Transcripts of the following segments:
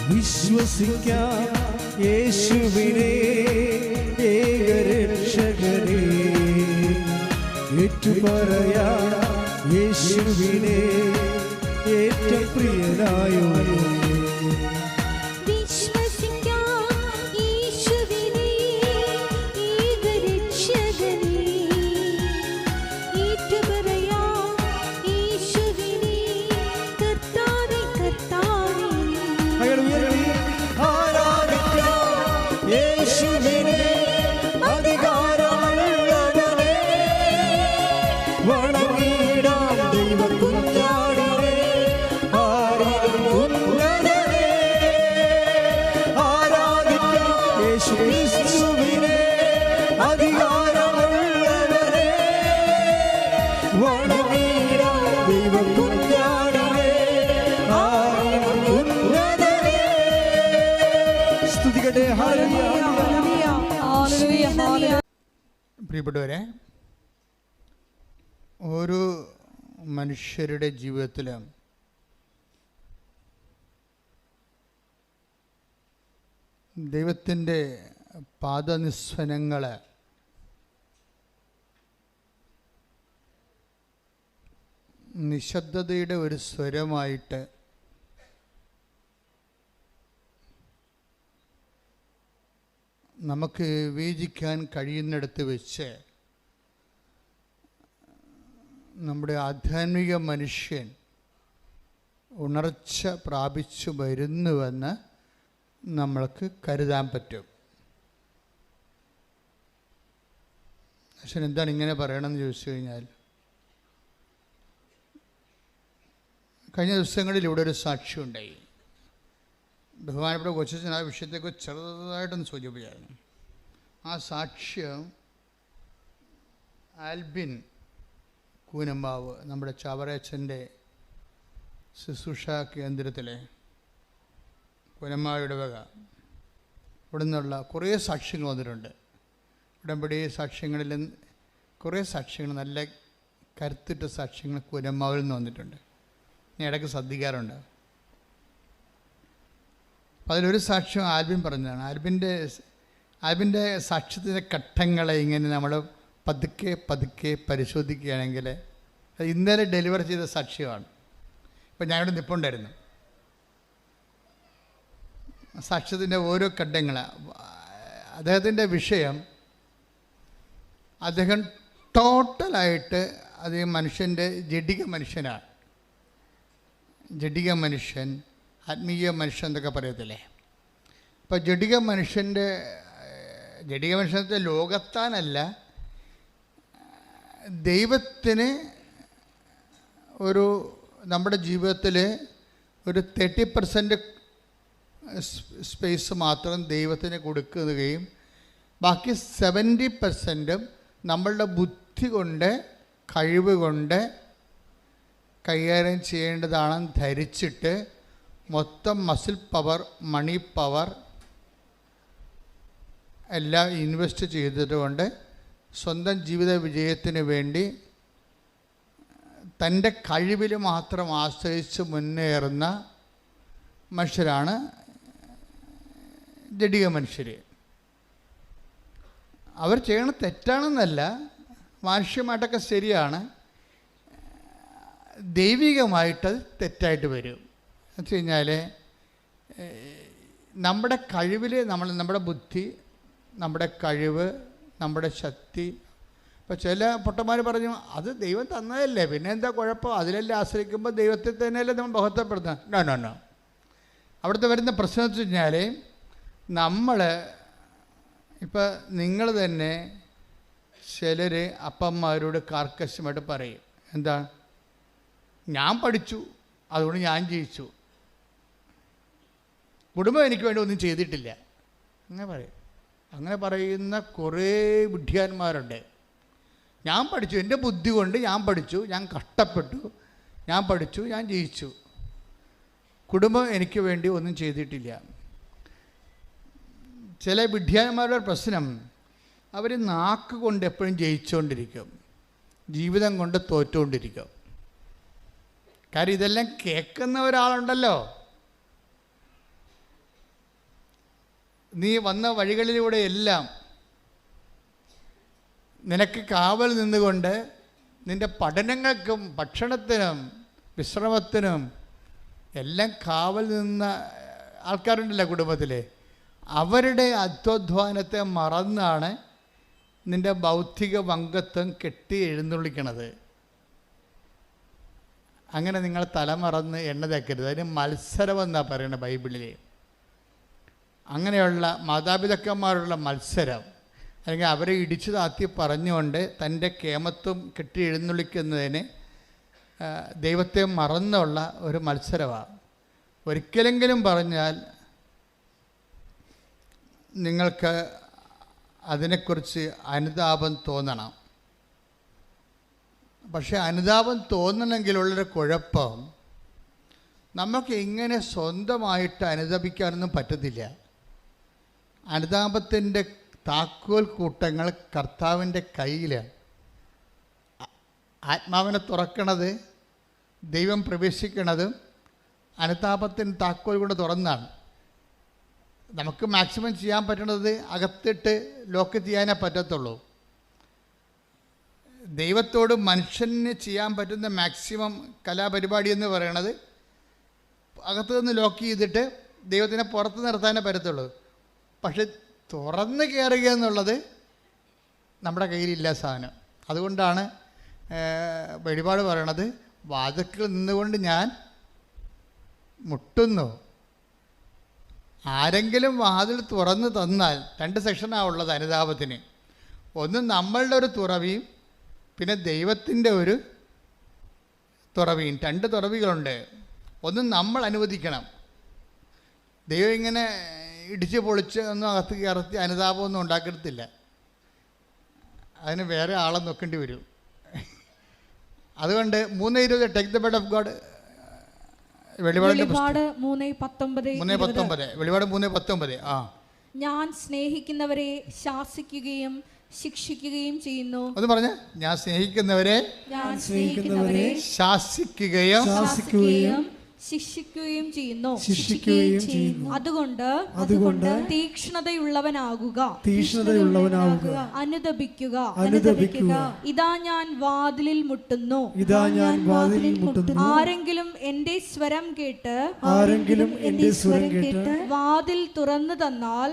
വിശ്വസിക്കാം യേശുവിനെ ഏകരക്ഷകനെ, ഏറ്റുപറയാം യേശുവിനെ ഏറ്റവും പ്രിയനായോനെ. പ്രിയപ്പെട്ടവരെ, ഓരോ മനുഷ്യരുടെ ജീവിതത്തിലും ദൈവത്തിൻ്റെ പാദനിസ്വനങ്ങൾ നിശബ്ദതയുടെ ഒരു സ്വരമായിട്ട് നമുക്ക് വിവേചിക്കാൻ കഴിയുന്നിടത്ത് വെച്ച് നമ്മുടെ ആധ്യാത്മിക മനുഷ്യൻ ഉണർച്ച പ്രാപിച്ചു വരുന്നുവെന്ന് നമ്മൾക്ക് കരുതാൻ പറ്റും. പക്ഷേ എന്താണ് ഇങ്ങനെ പറയണമെന്ന് ചോദിച്ചു കഴിഞ്ഞാൽ, കഴിഞ്ഞ ദിവസങ്ങളിൽ ഇവിടെ ഒരു സാക്ഷ്യമുണ്ടായി. ബഹുമാനപ്പെട്ട കൊച്ചച്ഛൻ ആ വിഷയത്തെക്കുറിച്ച് ചെറുതായിട്ടൊന്ന് സൂചിപ്പിച്ചായിരുന്നു. ആ സാക്ഷ്യം ആൽബിൻ കൂനമ്പാവ്, നമ്മുടെ ചാവറയച്ചൻ്റെ ശുശ്രൂഷ കേന്ദ്രത്തിലെ കൂനമ്പാവയുടെ വക ഇവിടെ നിന്നുള്ള കുറേ സാക്ഷ്യങ്ങൾ വന്നിട്ടുണ്ട്. ഉടമ്പടി സാക്ഷ്യങ്ങളിൽ കുറേ സാക്ഷ്യങ്ങൾ, നല്ല കരുത്തിട്ട സാക്ഷ്യങ്ങൾ കൂനമ്പാവിൽ നിന്ന് വന്നിട്ടുണ്ട്. ഞാൻ ഇടയ്ക്ക് ശ്രദ്ധിക്കാറുണ്ട്. അതിലൊരു സാക്ഷ്യം ആൽബിൻ പറഞ്ഞതാണ്. ആൽബിൻ്റെ സാക്ഷ്യത്തിൻ്റെ ഘട്ടങ്ങളെ ഇങ്ങനെ നമ്മൾ പതുക്കെ പതുക്കെ പരിശോധിക്കുകയാണെങ്കിൽ ഇന്നലെ ഡെലിവർ ചെയ്ത സാക്ഷ്യമാണ്. ഇപ്പം ഞാനിവിടെ നിൽപ്പുണ്ടായിരുന്നു. സാക്ഷ്യത്തിൻ്റെ ഓരോ ഘട്ടങ്ങൾ, അദ്ദേഹത്തിൻ്റെ വിഷയം, അദ്ദേഹം ടോട്ടലായിട്ട് അദ്ദേഹം മനുഷ്യൻ്റെ ജഡിക മനുഷ്യനാണ്. ജഡിക മനുഷ്യൻ, ആത്മീയ മനുഷ്യൻ എന്നൊക്കെ പറയത്തില്ലേ. അപ്പോൾ ജഡിക മനുഷ്യൻ്റെ ലോകത്താനല്ല, ദൈവത്തിന് ഒരു നമ്മുടെ ജീവിതത്തിൽ ഒരു 30% സ്പേസ് മാത്രം ദൈവത്തിന് കൊടുക്കുകയും ബാക്കി 70% നമ്മളുടെ ബുദ്ധി കൊണ്ട്, കഴിവ് കൊണ്ട് കൈകാര്യം ചെയ്യേണ്ടതാണെന്ന് ധരിച്ചിട്ട് മൊത്തം മസിൽ പവർ, മണി പവർ എല്ലാം ഇൻവെസ്റ്റ് ചെയ്തതുകൊണ്ട് സ്വന്തം ജീവിത വിജയത്തിന് വേണ്ടി തൻ്റെ കഴിവിൽ മാത്രം ആശ്രയിച്ച് മുന്നേറുന്ന മനുഷ്യരാണ് ജഡിക മനുഷ്യർ. അവർ ചെയ്യണത് തെറ്റാണെന്നല്ല, മാനുഷ്യമായിട്ടൊക്കെ ശരിയാണ്, ദൈവികമായിട്ട് തെറ്റായിട്ട് വരും. എന്ന് വെച്ച് കഴിഞ്ഞാൽ നമ്മുടെ കഴിവിൽ നമ്മുടെ ബുദ്ധി, നമ്മുടെ കഴിവ്, നമ്മുടെ ശക്തി. ഇപ്പോൾ ചില പൊട്ടന്മാർ പറഞ്ഞു അത് ദൈവം തന്നതല്ലേ, പിന്നെ എന്താ കുഴപ്പം, അതിലെല്ലാം ആശ്രയിക്കുമ്പോൾ ദൈവത്തെ തന്നെയല്ലേ നമ്മൾ ബഹുത്വപ്പെടുത്തുന്നത്. നോ. അവിടുത്തെ വരുന്ന പ്രശ്നം വെച്ച് കഴിഞ്ഞാൽ നമ്മൾ ഇപ്പം നിങ്ങൾ തന്നെ ചിലർ അപ്പന്മാരോട് കാർക്കശ്യമായിട്ട് പറയും, എന്താ, ഞാൻ പഠിച്ചു അതുകൊണ്ട് ഞാൻ ജയിച്ചു, കുടുംബം എനിക്ക് വേണ്ടി ഒന്നും ചെയ്തിട്ടില്ല, അങ്ങനെ പറയും. അങ്ങനെ പറയുന്ന കുറേ വിഡ്ഢിയാന്മാരുണ്ട്. ഞാൻ പഠിച്ചു, എൻ്റെ ബുദ്ധി കൊണ്ട് ഞാൻ പഠിച്ചു, ഞാൻ കഷ്ടപ്പെട്ടു, ഞാൻ പഠിച്ചു, ഞാൻ ജയിച്ചു, കുടുംബം എനിക്ക് വേണ്ടി ഒന്നും ചെയ്തിട്ടില്ല. ചില വിഡ്ഢിയാന്മാരുടെ പ്രശ്നം, അവർ നാക്ക് കൊണ്ട് എപ്പോഴും ജയിച്ചുകൊണ്ടിരിക്കും, ജീവിതം കൊണ്ട് തോറ്റുകൊണ്ടിരിക്കും. കാര്യം ഇതെല്ലാം കേൾക്കുന്ന ഒരാളുണ്ടല്ലോ, നീ വന്ന വഴികളിലൂടെയെല്ലാം നിനക്ക് കാവൽ നിന്നുകൊണ്ട് നിൻ്റെ പഠനങ്ങൾക്കും ഭക്ഷണത്തിനും വിശ്രമത്തിനും എല്ലാം കാവൽ നിന്ന ആൾക്കാരുണ്ടല്ലോ കുടുംബത്തിൽ. അവരുടെ അധ്വാനത്തെ മറന്നാണ് നിൻ്റെ ഭൗതിക പങ്കത്വം കെട്ടി എഴുന്നള്ളിക്കണത്. അങ്ങനെ നിങ്ങൾ തലമറന്ന് എണ്ണ തേക്കരുത്. അതിന് മത്സരമെന്നാണ് പറയുന്നത് ബൈബിളിൽ. അങ്ങനെയുള്ള മാതാപിതാക്കന്മാരുള്ള മത്സരം, അല്ലെങ്കിൽ അവരെ ഇടിച്ചു താത്തി പറഞ്ഞുകൊണ്ട് തൻ്റെ കേമത്വം കെട്ടി എഴുന്നള്ളിക്കുന്നതിന് ദൈവത്തെ മറന്നുള്ള ഒരു മത്സരമാണ്. ഒരിക്കലെങ്കിലും പറഞ്ഞാൽ നിങ്ങൾക്ക് അതിനെക്കുറിച്ച് അനുതാപം തോന്നണം. പക്ഷേ അനുതാപം തോന്നണമെങ്കിലുള്ളൊരു കുഴപ്പം, നമുക്ക് ഇങ്ങനെ സ്വന്തമായിട്ട് അനുതാപിക്കാനൊന്നും പറ്റത്തില്ല. അനുതാപത്തിൻ്റെ താക്കോൽ കൂട്ടങ്ങൾ കർത്താവിൻ്റെ കയ്യിലാണ്. ആത്മാവിനെ തുറക്കണത്, ദൈവം പ്രവേശിക്കണതും അനുതാപത്തിൻ്റെ താക്കോൽ കൊണ്ട് തുറന്നാണ്. നമുക്ക് മാക്സിമം ചെയ്യാൻ പറ്റണത് അകത്തിട്ട് ലോക്ക് ചെയ്യാനേ പറ്റത്തുള്ളൂ. ദൈവത്തോട് മനുഷ്യന് ചെയ്യാൻ പറ്റുന്ന മാക്സിമം കലാപരിപാടി എന്ന് പറയണത് അകത്ത് നിന്ന് ലോക്ക് ചെയ്തിട്ട് ദൈവത്തിനെ പുറത്ത് നിർത്താനേ പറ്റത്തുള്ളൂ. പക്ഷെ തുറന്ന് കയറുക എന്നുള്ളത് നമ്മുടെ കയ്യിലില്ല സാധനം. അതുകൊണ്ടാണ് വെളിപാട് പറയണത്, വാതിൽക്കൽ നിന്നുകൊണ്ട് ഞാൻ മുട്ടുന്നു. ആരെങ്കിലും വാതിൽ തുറന്ന് തന്നാൽ, 2 സെക്ഷനാണ് ഉള്ളത് അനുതാപത്തിന്. ഒന്ന് നമ്മളുടെ ഒരു തുറവിയും പിന്നെ ദൈവത്തിൻ്റെ ഒരു തുറവിയും. 2 തുറവികളുണ്ട്. ഒന്ന് നമ്മൾ അനുവദിക്കണം. ദൈവം ഇങ്ങനെ ഇടിച്ച് പൊളിച്ച് ഒന്നും അകത്ത് കയറി അനുതാപമൊന്നും ഉണ്ടാക്കിയിട്ടില്ല. അതിന് വേറെ ആളെ നോക്കേണ്ടി വരും. അതുകൊണ്ട് 3:20 take the word of God. വെളിപാട് 3:19. വെളിപാട് 3:19. ഞാൻ സ്നേഹിക്കുന്നവരെ ശാസിക്കുകയും ശിക്ഷിക്കുകയും ചെയ്യുന്നു. ഒന്ന് പറഞ്ഞ, ഞാൻ സ്നേഹിക്കുന്നവരെ ശാസിക്കുകയും ശിക്ഷിക്കുകയും ചെയ്യുന്നു. അതുകൊണ്ട് തീക്ഷ്ണതയുള്ളവനാകുക, അനുതപിക്കുക. ഇതാ ഞാൻ വാതിലിൽ മുട്ടുന്നു. ആരെങ്കിലും എന്റെ സ്വരം കേട്ട് വാതിൽ തുറന്നു തന്നാൽ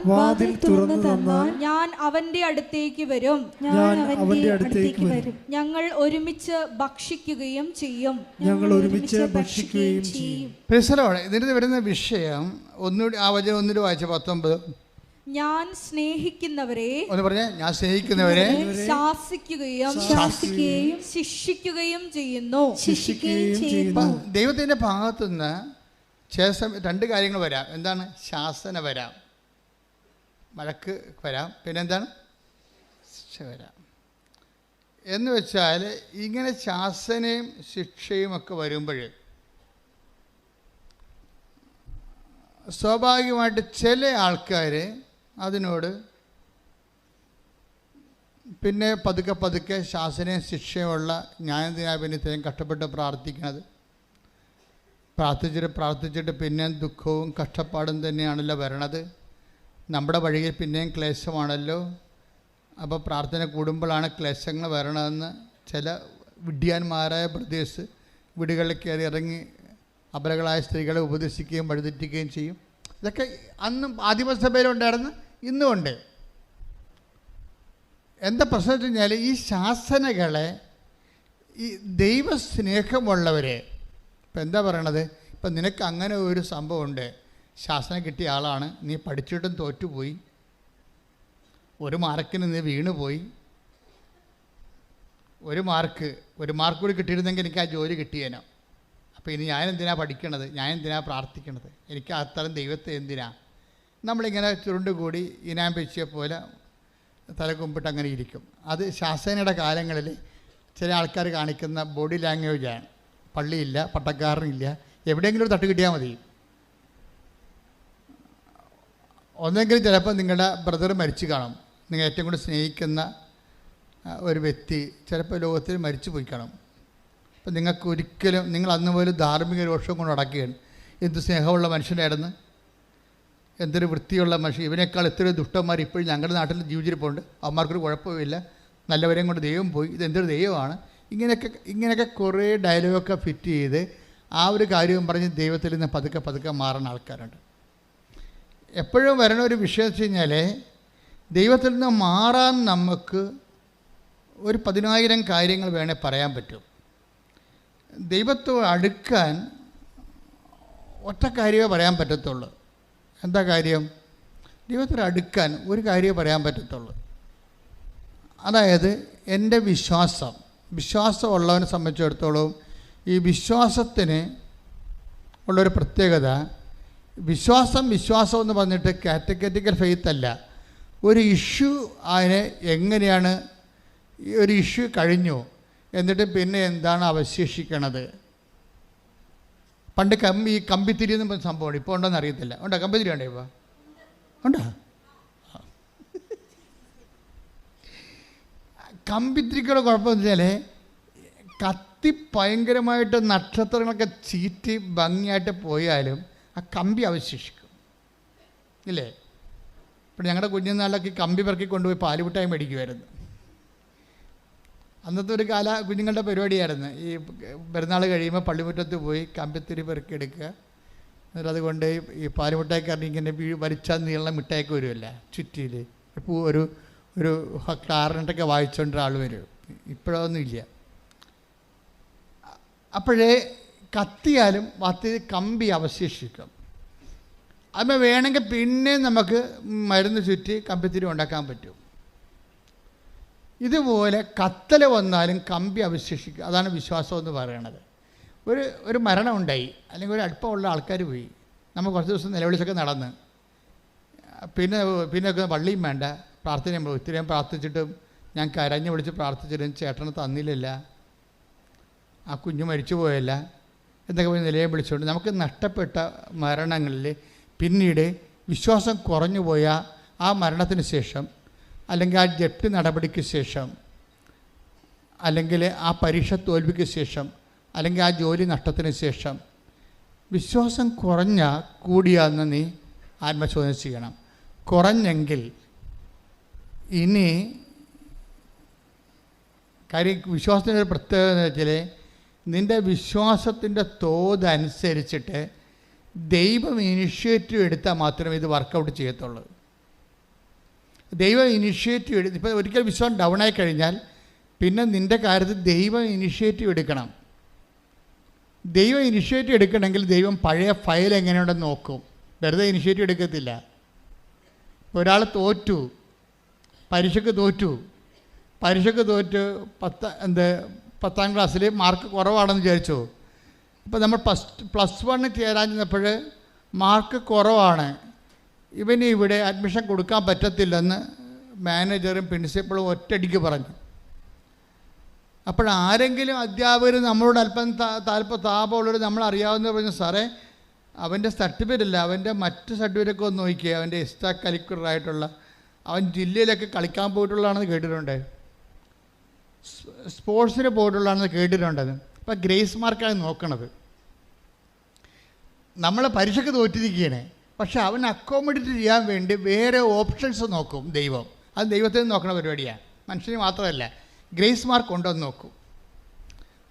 ഞാൻ അവന്റെ അടുത്തേക്ക് വരും. ഞങ്ങൾ ഒരുമിച്ച് ഭക്ഷിക്കുകയും ചെയ്യും. ഇതിന് വരുന്ന വിഷയം ഒന്നുകൂടി ആ വചനം ഒന്നുകൂടി വായിച്ച 19. ഞാൻ സ്നേഹിക്കുന്നവരെ, ഒന്ന് പറഞ്ഞേ, ഞാൻ സ്നേഹിക്കുന്നവരെ ശാസിക്കുകയും ശിക്ഷിക്കുകയും ചെയ്യുന്നു. ദൈവത്തിന്റെ ഭാഗത്തുനിന്ന് 2 കാര്യങ്ങൾ വരാം. എന്താണ്? ശാസന വരാം, വഴക്ക് വരാം, പിന്നെന്താണ്? ശിക്ഷ വരാം. എന്ന് വെച്ചാൽ ഇങ്ങനെ ശാസനയും ശിക്ഷയും ഒക്കെ വരുമ്പോൾ സ്വാഭാവികമായിട്ട് ചില ആൾക്കാർ അതിനോട് പിന്നെ പതുക്കെ ശാസനയും ശിക്ഷയുമുള്ള ഞാൻ പിന്നെ ഇത്രയും കഷ്ടപ്പെട്ട് പ്രാർത്ഥിക്കണത്, പ്രാർത്ഥിച്ചിട്ട് പിന്നെയും ദുഃഖവും കഷ്ടപ്പാടും തന്നെയാണല്ലോ വരണത്. നമ്മുടെ വഴിയിൽ പിന്നെയും ക്ലേശമാണല്ലോ. അപ്പോൾ പ്രാർത്ഥന കൂടുമ്പോഴാണ് ക്ലേശങ്ങൾ വരണമെന്ന് ചില വിഡ്ഢിയാന്മാരായ ബ്രദേഴ്സ് വീടുകളിൽ കയറി ഇറങ്ങി അബലകളായ സ്ത്രീകളെ ഉപദേശിക്കുകയും വഴിതെറ്റിക്കുകയും ചെയ്യും. ഇതൊക്കെ അന്നും ആദിമസഭയിലുണ്ടായിരുന്നു, ഇന്നുമുണ്ട്. എന്താ പ്രശ്നം വെച്ച് കഴിഞ്ഞാൽ, ഈ ശാസനകളെ ഈ ദൈവസ്നേഹമുള്ളവരെ, ഇപ്പം എന്താ പറയണത്, ഇപ്പം നിനക്ക് അങ്ങനെ ഒരു സംഭവമുണ്ട്, ശാസന കിട്ടിയ ആളാണ്, നീ പഠിച്ചിട്ടും തോറ്റുപോയി, 1 മാർക്കിന് നീ വീണുപോയി, 1 മാർക്ക് കൂടി കിട്ടിയിരുന്നെങ്കിൽ എനിക്ക് ആ ജോലി കിട്ടിയേനോ. അപ്പോൾ ഇനി ഞാനെന്തിനാണ് പഠിക്കണത്, ഞാനെന്തിനാണ് പ്രാർത്ഥിക്കണത്, എനിക്ക് അത്തരം ദൈവത്തെ എന്തിനാ? നമ്മളിങ്ങനെ ചുരുണ്ടുകൂടി ഇനാം പെച്ചിയെ പോലെ തലകുമ്പിട്ട് അങ്ങനെ ഇരിക്കും. അത് ശാസനയുടെ കാലങ്ങളിൽ ചില ആൾക്കാർ കാണിക്കുന്ന ബോഡി ലാംഗ്വേജാണ്. പള്ളിയില്ല, പട്ടക്കാരനില്ല, എവിടെയെങ്കിലും ഒരു തട്ട് കിട്ടിയാൽ മതി. ഒന്നെങ്കിലും ചിലപ്പോൾ നിങ്ങളുടെ ബ്രദർ മരിച്ചു കാണും, നിങ്ങൾ ഏറ്റവും കൂടുതൽ സ്നേഹിക്കുന്ന ഒരു വ്യക്തി ചിലപ്പോൾ ലോകത്തിൽ മരിച്ചു പോയി കാണും. അപ്പം നിങ്ങൾക്ക് ഒരിക്കലും, നിങ്ങൾ അന്ന് പോലും ധാർമ്മിക രോഷം കൊണ്ട് അടക്കുകയാണ്. എന്ത് സ്നേഹമുള്ള മനുഷ്യനായിരുന്നു, എന്തൊരു വൃത്തിയുള്ള മനുഷ്യൻ, ഇവനേക്കാൾ എത്രയോ ദുഷ്ടന്മാർ ഇപ്പോഴും ഞങ്ങളുടെ നാട്ടിൽ ജീവിച്ചിരിപ്പുണ്ട്, അവന്മാർക്കൊരു കുഴപ്പമില്ല, നല്ലവരെയും കൊണ്ട് ദൈവം പോയി, ഇതെന്തൊരു ദൈവമാണ്. ഇങ്ങനെയൊക്കെ കുറേ ഡയലോഗൊക്കെ ഫിറ്റ് ചെയ്ത് ആ ഒരു കാര്യം പറഞ്ഞ് ദൈവത്തിൽ നിന്ന് പതുക്കെ മാറുന്ന ആൾക്കാരുണ്ട്. എപ്പോഴും വരണ ഒരു വിഷയം വെച്ച് കഴിഞ്ഞാൽ, ദൈവത്തിൽ നിന്ന് മാറാൻ നമുക്ക് ഒരു 10,000 കാര്യങ്ങൾ വേണേൽ പറയാൻ പറ്റും. ദൈവത്തോട് അടുക്കാൻ ഒറ്റ കാര്യമേ പറയാൻ പറ്റത്തുള്ളൂ. എന്താ കാര്യം? ദൈവത്തോട് അടുക്കാൻ ഒരു കാര്യമേ പറയാൻ പറ്റത്തുള്ളൂ. അതായത് എൻ്റെ വിശ്വാസമുള്ളവനെ സംബന്ധിച്ചിടത്തോളം ഈ വിശ്വാസത്തിന് ഉള്ളൊരു പ്രത്യേകത, വിശ്വാസം എന്ന് പറഞ്ഞിട്ട് കാറ്റഗറ്റിക്കൽ ഫെയ്ത്ത് അല്ല. ഒരു ഇഷ്യൂ അതിനെ എങ്ങനെയാണ്, ഒരു ഇഷ്യൂ കഴിഞ്ഞു എന്നിട്ട് പിന്നെ എന്താണ് അവശേഷിക്കണത്. പണ്ട് കമ്പിത്തിരി എന്ന് പറഞ്ഞ സംഭവമാണ്, ഇപ്പോൾ ഉണ്ടോയെന്ന് അറിയത്തില്ല. ഉണ്ടോ കമ്പിത്തിരി? ഉണ്ടോ ഇപ്പോൾ? ഉണ്ടോ? കമ്പിത്തിരിക്കുള്ള കുഴപ്പമെന്ന് വെച്ചാൽ കത്തി ഭയങ്കരമായിട്ട് നക്ഷത്രങ്ങളൊക്കെ ചീറ്റി ഭംഗിയായിട്ട് പോയാലും ആ കമ്പി അവശേഷിക്കും ഇല്ലേ? ഇപ്പം ഞങ്ങളുടെ കുഞ്ഞുനാളിലൊക്കെ കമ്പി പെറുക്കി കൊണ്ടുപോയി പാലുമിഠായി മേടിക്കുമായിരുന്നു. അന്നത്തെ ഒരു കുഞ്ഞുങ്ങളുടെ പരിപാടിയായിരുന്നു. ഈ പെരുന്നാൾ കഴിയുമ്പോൾ പള്ളിമുറ്റത്ത് പോയി കമ്പിത്തിരി പെറുക്കിയെടുക്കുക, എന്നിട്ട് അതുകൊണ്ട് ഈ പാലുമിഠായിക്കാരൻ ഇങ്ങനെ വലിച്ചാൽ നീളം മിഠായിക്ക് വരുമല്ല ചുറ്റിയിൽ ഇപ്പോൾ ഒരു ക്ലാറിനറ്റൊക്കെ വായിച്ചുകൊണ്ട് ആൾ വരും. ഇപ്പോഴൊന്നും ഇല്ല. അപ്പോഴേ കത്തിയാലും കമ്പി അവശേഷിക്കും. അത് വേണമെങ്കിൽ പിന്നെ നമുക്ക് മരുന്ന് ചുറ്റി കമ്പിത്തിരി ഉണ്ടാക്കാൻ പറ്റും. ഇതുപോലെ കത്തൽ വന്നാലും കമ്പി അവശേഷിക്കും. അതാണ് വിശ്വാസം എന്ന് പറയണത്. ഒരു മരണം ഉണ്ടായി, അല്ലെങ്കിൽ ഒരു അടുപ്പമുള്ള ആൾക്കാർ പോയി, നമ്മൾ കുറച്ച് ദിവസം നിലവിളിച്ചൊക്കെ നടന്ന് പിന്നെയൊക്കെ പള്ളിയും വേണ്ട, പ്രാർത്ഥനയും ഒത്തിരിയും പ്രാർത്ഥിച്ചിട്ടും ഞാൻ കരഞ്ഞു വിളിച്ച് പ്രാർത്ഥിച്ചിട്ടും ചേട്ടന് തന്നില്ലല്ല, ആ കുഞ്ഞ് മരിച്ചു പോയല്ല എന്നൊക്കെ പോയി നിലയെ വിളിച്ചുകൊണ്ട് നമുക്ക് നഷ്ടപ്പെട്ട മരണങ്ങളിൽ പിന്നീട് വിശ്വാസം കുറഞ്ഞു പോയ ആ മരണത്തിന് ശേഷം, അല്ലെങ്കിൽ ആ ജപ്തി നടപടിക്ക് ശേഷം, അല്ലെങ്കിൽ ആ പരീക്ഷ തോൽവിക്ക് ശേഷം, അല്ലെങ്കിൽ ആ ജോലി നഷ്ടത്തിന് ശേഷം വിശ്വാസം കൂടിയാന്ന് നീ ആത്മശോധന ചെയ്യണം. കുറഞ്ഞെങ്കിൽ ഇനി കാര്യം വിശ്വാസത്തിൻ്റെ ഒരു പ്രത്യേകത എന്ന് വെച്ചാൽ നിൻ്റെ വിശ്വാസത്തിൻ്റെ തോതനുസരിച്ചിട്ട് ദൈവം ഇനിഷ്യേറ്റീവ് എടുത്താൽ മാത്രമേ ഇത് വർക്കൗട്ട് ചെയ്യത്തുള്ളൂ. ദൈവം ഇനിഷ്യേറ്റീവ് ഇപ്പോൾ ഒരിക്കൽ വിശ്വാസം ഡൗൺ ആയി കഴിഞ്ഞാൽ പിന്നെ നിൻ്റെ കാര്യത്തിൽ ദൈവം ഇനിഷ്യേറ്റീവ് എടുക്കണം. ദൈവം ഇനിഷ്യേറ്റീവ് എടുക്കണമെങ്കിൽ ദൈവം പഴയ ഫയൽ എങ്ങനെയുണ്ടെന്ന് നോക്കും, വെറുതെ ഇനിഷ്യേറ്റീവ് എടുക്കത്തില്ല. ഒരാൾ പരീക്ഷയ്ക്ക് തോറ്റു 10ാം ക്ലാസ്സിൽ മാർക്ക് കുറവാണെന്ന് വിചാരിച്ചു. ഇപ്പോൾ നമ്മൾ +1 ചേരാൻ ചെന്നപ്പോൾ മാർക്ക് കുറവാണ്, ഇവന് ഇവിടെ അഡ്മിഷൻ കൊടുക്കാൻ പറ്റത്തില്ലെന്ന് മാനേജറും പ്രിൻസിപ്പളും ഒറ്റയടിക്ക് പറഞ്ഞു. അപ്പോഴാരെങ്കിലും അധ്യാപകർ നമ്മളോട് അല്പം താപമുള്ളവർ നമ്മളറിയാവുന്ന പറഞ്ഞു, സാറേ അവൻ്റെ സർട്ടിഫിക്കറ്റ് അല്ല, അവൻ്റെ മറ്റ് സർട്ടിഫിക്കറ്റൊക്കെ ഒന്ന് നോക്കിയേ, അവൻ്റെ എക്സ്ട്രാ കരിക്കുലറായിട്ടുള്ള അവൻ ജില്ലയിലൊക്കെ കളിക്കാൻ പോയിട്ടുള്ളതാണെന്ന് കേട്ടിട്ടുണ്ട്, സ്പോർട്സിന് പോയിട്ടുള്ളതാണെന്ന് കേട്ടിട്ടുണ്ടത്. അപ്പോൾ ഗ്രേസ് മാർക്കാണ് നോക്കണത്. നമ്മൾ പരീക്ഷയ്ക്ക് തോറ്റിരിക്കുകയാണ്, പക്ഷെ അവൻ അക്കോമഡേറ്റ് ചെയ്യാൻ വേണ്ടി വേറെ ഓപ്ഷൻസ് നോക്കും ദൈവം. അത് ദൈവത്തിൽ നിന്ന് നോക്കുന്ന പരിപാടിയാണ്, മനുഷ്യന് മാത്രമല്ല. ഗ്രേസ് മാർക്ക് ഉണ്ടോ എന്ന് നോക്കും.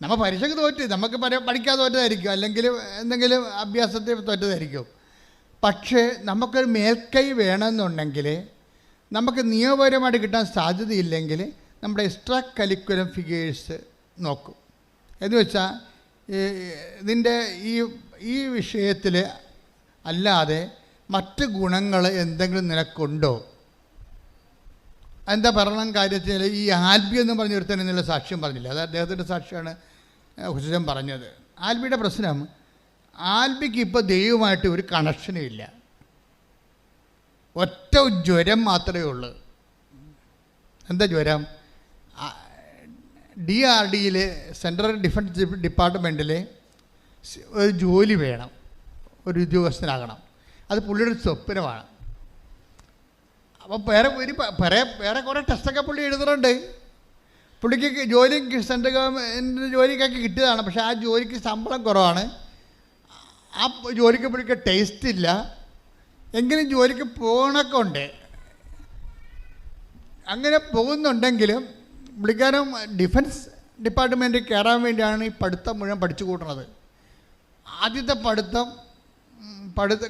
നമ്മൾ പരീക്ഷയ്ക്ക് തോറ്റ്, നമുക്ക് പഠിക്കാതെ തോറ്റതായിരിക്കും, അല്ലെങ്കിൽ എന്തെങ്കിലും അഭ്യാസത്തിൽ തോറ്റതായിരിക്കും. പക്ഷേ നമുക്കൊരു മേൽക്കൈ വേണമെന്നുണ്ടെങ്കിൽ, നമുക്ക് നിയമപരമായിട്ട് കിട്ടാൻ സാധ്യതയില്ലെങ്കിൽ നമ്മുടെ എക്സ്ട്രാ കരിക്കുലം ഫിഗേഴ്സ് നോക്കും. എന്ന് വെച്ചാൽ ഇതിൻ്റെ ഈ വിഷയത്തിൽ അല്ലാതെ മറ്റ് ഗുണങ്ങൾ എന്തെങ്കിലും നിനക്കുണ്ടോ? എന്താ പറയണം കാര്യത്തിൽ ഈ ആൽബി എന്ന് പറഞ്ഞൊരുത്തൻ എന്നുള്ള സാക്ഷ്യം പറഞ്ഞില്ല, അത് അദ്ദേഹത്തിൻ്റെ സാക്ഷ്യമാണ് ഹുസൈൻ പറഞ്ഞത്. ആൽബിയുടെ പ്രശ്നം, ആൽബിക്ക് ഇപ്പോൾ ദൈവമായിട്ട് ഒരു കണക്ഷനും ഇല്ല, ഒറ്റ ജ്വരം മാത്രമേ ഉള്ളൂ. എന്താ ജ്വരം? DRDയിൽ സെൻട്രൽ ഡിഫൻസ് ഡിപ്പാർട്ട്മെൻറ്റിൽ ഒരു ജോലി വേണം, ഒരു ഉദ്യോഗസ്ഥനാകണം. അത് പുള്ളിയുടെ സ്വപ്നമാണ്. അപ്പോൾ വേറെ കുറേ ടെസ്റ്റൊക്കെ പുള്ളി എഴുതുന്നുണ്ട്. പുള്ളിക്ക് ജോലി സെൻട്രൽ ഗവൺമെൻറ് ജോലിക്കൊക്കെ കിട്ടിയതാണ്, പക്ഷേ ആ ജോലിക്ക് ശമ്പളം കുറവാണ്, ആ ജോലിക്ക് പുള്ളിക്ക് ടേസ്റ്റ് ഇല്ല. എങ്കിലും ജോലിക്ക് പോകണമൊക്കെ ഉണ്ട്. അങ്ങനെ പോകുന്നുണ്ടെങ്കിലും പുള്ളിക്കാരൻ ഡിഫൻസ് ഡിപ്പാർട്ട്മെൻറ്റിൽ കയറാൻ വേണ്ടിയാണ് ഈ പഠിത്തം മുഴുവൻ പഠിച്ചു കൂട്ടുന്നത്. ആദ്യത്തെ പഠിത്തം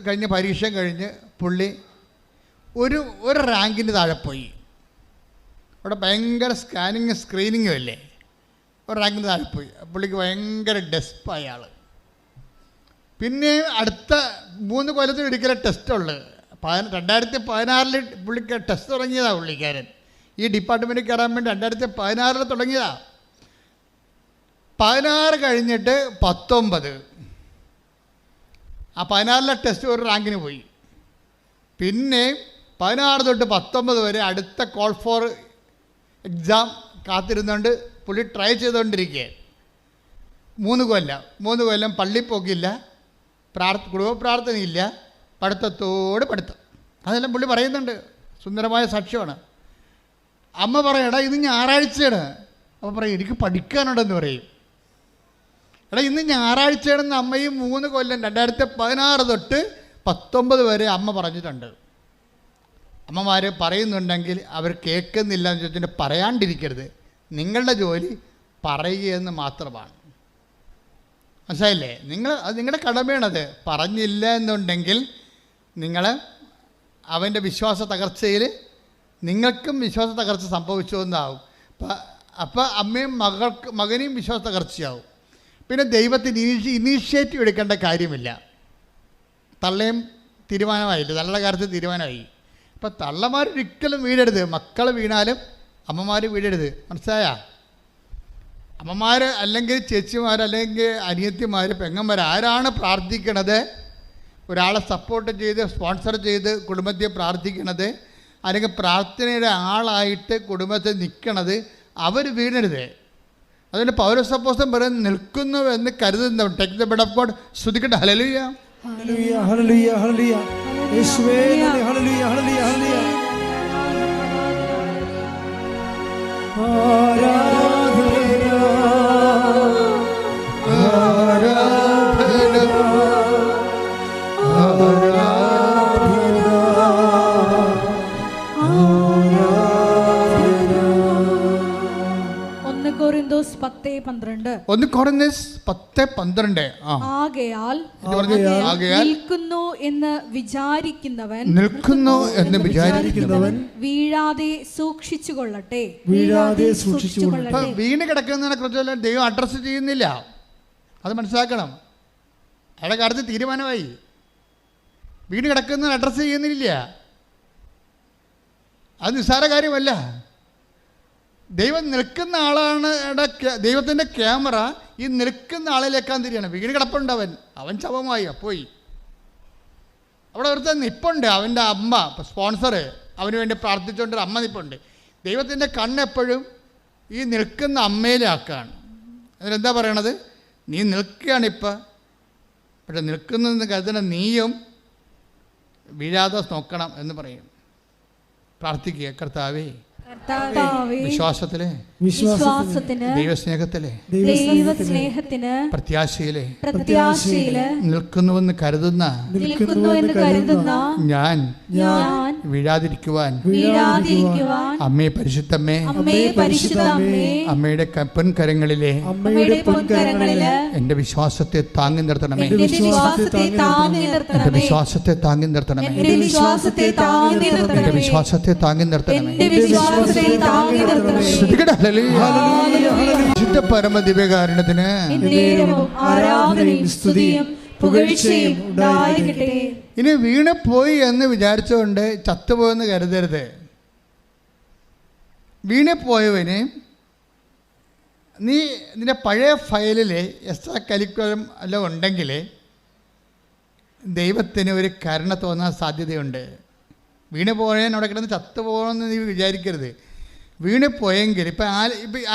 കഴിഞ്ഞ് പരീക്ഷ കഴിഞ്ഞ് പുള്ളി ഒരു റാങ്കിന് താഴെ പോയി. അവിടെ ഭയങ്കര സ്ക്രീനിങ്ങും അല്ലേ, ഒരു റാങ്കിന് താഴെ പോയി. പുള്ളിക്ക് ഭയങ്കര ഡെസ്പായ ആൾ. പിന്നെ അടുത്ത 3 കൊല്ലത്തിൽ ഒരിക്കലും ടെസ്റ്റുള്ളു. 2016 പുള്ളിക്ക് ടെസ്റ്റ് തുടങ്ങിയതാണ് പുള്ളിക്കാരൻ. ഈ ഡിപ്പാർട്ട്മെൻറ്റിൽ കയറാൻ വേണ്ടി 2016 തുടങ്ങിയതാണ്. 16 കഴിഞ്ഞിട്ട് 19, ആ 16 ടെസ്റ്റ് ഒരു റാങ്കിന് പോയി. പിന്നെ 16 തൊട്ട് 19 വരെ അടുത്ത കോൾ ഫോർ എക്സാം കാത്തിരുന്നുകൊണ്ട് പുള്ളി ട്രൈ ചെയ്തുകൊണ്ടിരിക്കുക. 3 കൊല്ലം പള്ളി പോക്കില്ല, കുടുംബ പ്രാർത്ഥനയില്ല, പഠിത്തത്തോട് പഠിത്തം. അതെല്ലാം പുള്ളി പറയുന്നുണ്ട്, സുന്ദരമായ സാക്ഷ്യമാണ്. അമ്മ പറയടാ ഇത് ഞായറാഴ്ചയാണ്. അപ്പോൾ പറയും എനിക്ക് പഠിക്കാനുണ്ടെന്ന് പറയും. എടാ ഇന്ന് ഞായറാഴ്ചയാണെന്ന് അമ്മയും 3 കൊല്ലം 2016 തൊട്ട് 19 വരെ അമ്മ പറഞ്ഞിട്ടുണ്ട്. അമ്മമാർ പറയുന്നുണ്ടെങ്കിൽ അവർ കേൾക്കുന്നില്ല എന്ന് ചോദിച്ചിട്ട് പറയാണ്ടിരിക്കരുത്. നിങ്ങളുടെ ജോലി പറയുകയെന്ന് മാത്രമാണ്. മനസ്സിലായില്ലേ? അത് നിങ്ങളുടെ കടമയാണത്. പറഞ്ഞില്ല എന്നുണ്ടെങ്കിൽ നിങ്ങൾ അവൻ്റെ വിശ്വാസ തകർച്ചയിൽ നിങ്ങൾക്കും വിശ്വാസ തകർച്ച സംഭവിച്ചു എന്നാവും. അപ്പോൾ അമ്മയും മകനെയും വിശ്വാസ തകർച്ചയാവും. പിന്നെ ദൈവത്തിന് ഇനീഷ്യേറ്റീവ് എടുക്കേണ്ട കാര്യമില്ല. തള്ളയും തീരുമാനമായില്ല, തള്ളയുടെ കാര്യത്തിൽ തീരുമാനമായി. അപ്പോൾ തള്ളമാരൊരിക്കലും വീഴരുത്. മക്കൾ വീണാലും അമ്മമാർ വീഴരുത്. മനസ്സിലായാ? അമ്മമാർ അല്ലെങ്കിൽ ചേച്ചിമാർ അല്ലെങ്കിൽ അനിയത്തിമാർ പെങ്ങന്മാർ ആരാണ് പ്രാർത്ഥിക്കണത്, ഒരാളെ സപ്പോർട്ട് ചെയ്ത് സ്പോൺസർ ചെയ്ത് കുടുംബത്തെ പ്രാർത്ഥിക്കണത്, അല്ലെങ്കിൽ പ്രാർത്ഥനയുടെ ആളായിട്ട് കുടുംബത്തിൽ നിൽക്കണത്, അവർ വീഴരുത്. അതുകൊണ്ട് പൗലോസ് അപ്പോസ്തലൻ പറയുന്നത് നിൽക്കുന്നു എന്ന് കരുതുന്നവൻ. Take the word of God. ശ്രുതിക്കട്ടെ. ഹല്ലേലൂയ, ഹല്ലേലൂയ, ഹല്ലേലൂയ, ഹല്ലേലൂയ. യേശുവേ നന്ദി. ഹല്ലേലൂയ, ഹല്ലേലൂയ, ഹല്ലേലൂയ. കൊരിന്തോസ് 10:12. 1 കൊരിന്തോസ് 10:12. ആകയാൽ നിൽക്കുന്നു എന്ന് വിചാരിക്കുന്നവൻ വീഴാതെ സൂക്ഷിച്ചുകൊള്ളട്ടെ. വീണ് കിടക്കുന്നതിനെ കുറിച്ച് ദൈവം അഡ്രസ്സ് ചെയ്യുന്നില്ല. അത് മനസ്സിലാക്കണം. അയാളുടെ കാര്യത്തിൽ തീരുമാനമായി. വീണ് കിടക്കുന്നതിന് അഡ്രസ്സ് ചെയ്യുന്നില്ല. അത് നിസ്സാര കാര്യമല്ല. ദൈവം നിൽക്കുന്ന ആളാണ്. ദൈവത്തിൻ്റെ ക്യാമറ ഈ നിൽക്കുന്ന ആളിലേക്കാൻ തിരിയാണ്. വീണ് കിടപ്പുണ്ട്, അവൻ ശവമായി പോയി. അവിടെ ഒരുത്തൻ നിപ്പുണ്ട്, അവൻ്റെ അമ്മ സ്പോൺസർ, അവന് വേണ്ടി പ്രാർത്ഥിച്ചുകൊണ്ടൊരു അമ്മ നിപ്പുണ്ട്. ദൈവത്തിൻ്റെ കണ്ണെപ്പോഴും ഈ നിൽക്കുന്ന അമ്മയിലാക്കാണ്. അതിനെന്താ പറയണത്? നീ നിൽക്കുകയാണിപ്പോൾ, പക്ഷെ നിൽക്കുന്നതെന്ന് കരുതുന്ന നീയും വീഴാതെ നോക്കണം എന്ന് പറയും. പ്രാർത്ഥിക്കുക, കർത്താവേ വിശ്വാസത്തിലെ ദൈവസ്നേഹത്തിലെ പ്രത്യാശയിലെ നിൽക്കുന്നുവെന്ന് കരുതുന്ന ഞാൻ വീഴാതിരിക്കുവാൻ അമ്മേ പരിശുദ്ധമ്മേ, അമ്മയുടെ പൊൻകരങ്ങളിലെ എന്റെ വിശ്വാസത്തെ താങ്ങി നിർത്തണമേ. എന്റെ വിശ്വാസത്തെ താങ്ങി നിർത്തണമേ. എന്റെ വിശ്വാസത്തെ താങ്ങി നിർത്തണമേ. പരമദിവ്യകാരണത്തിന് ഇനി വീണ് പോയി എന്ന് വിചാരിച്ചുകൊണ്ട് ചത്തുപോയെന്ന് കരുതരുത്. വീണ് പോയവന് നീ നിന്റെ പഴയ ഫയലിൽ എക്സ്ട്രാ കരിക്കുലം എല്ലാം ഉണ്ടെങ്കിൽ ദൈവത്തിന് ഒരു കരുണ തോന്നാൻ സാധ്യതയുണ്ട്. വീണ് പോയാൽ അവിടെ കിടന്ന് ചത്തുപോകണമെന്ന് നീ വിചാരിക്കരുത്. വീണ് പോയെങ്കിൽ ഇപ്പം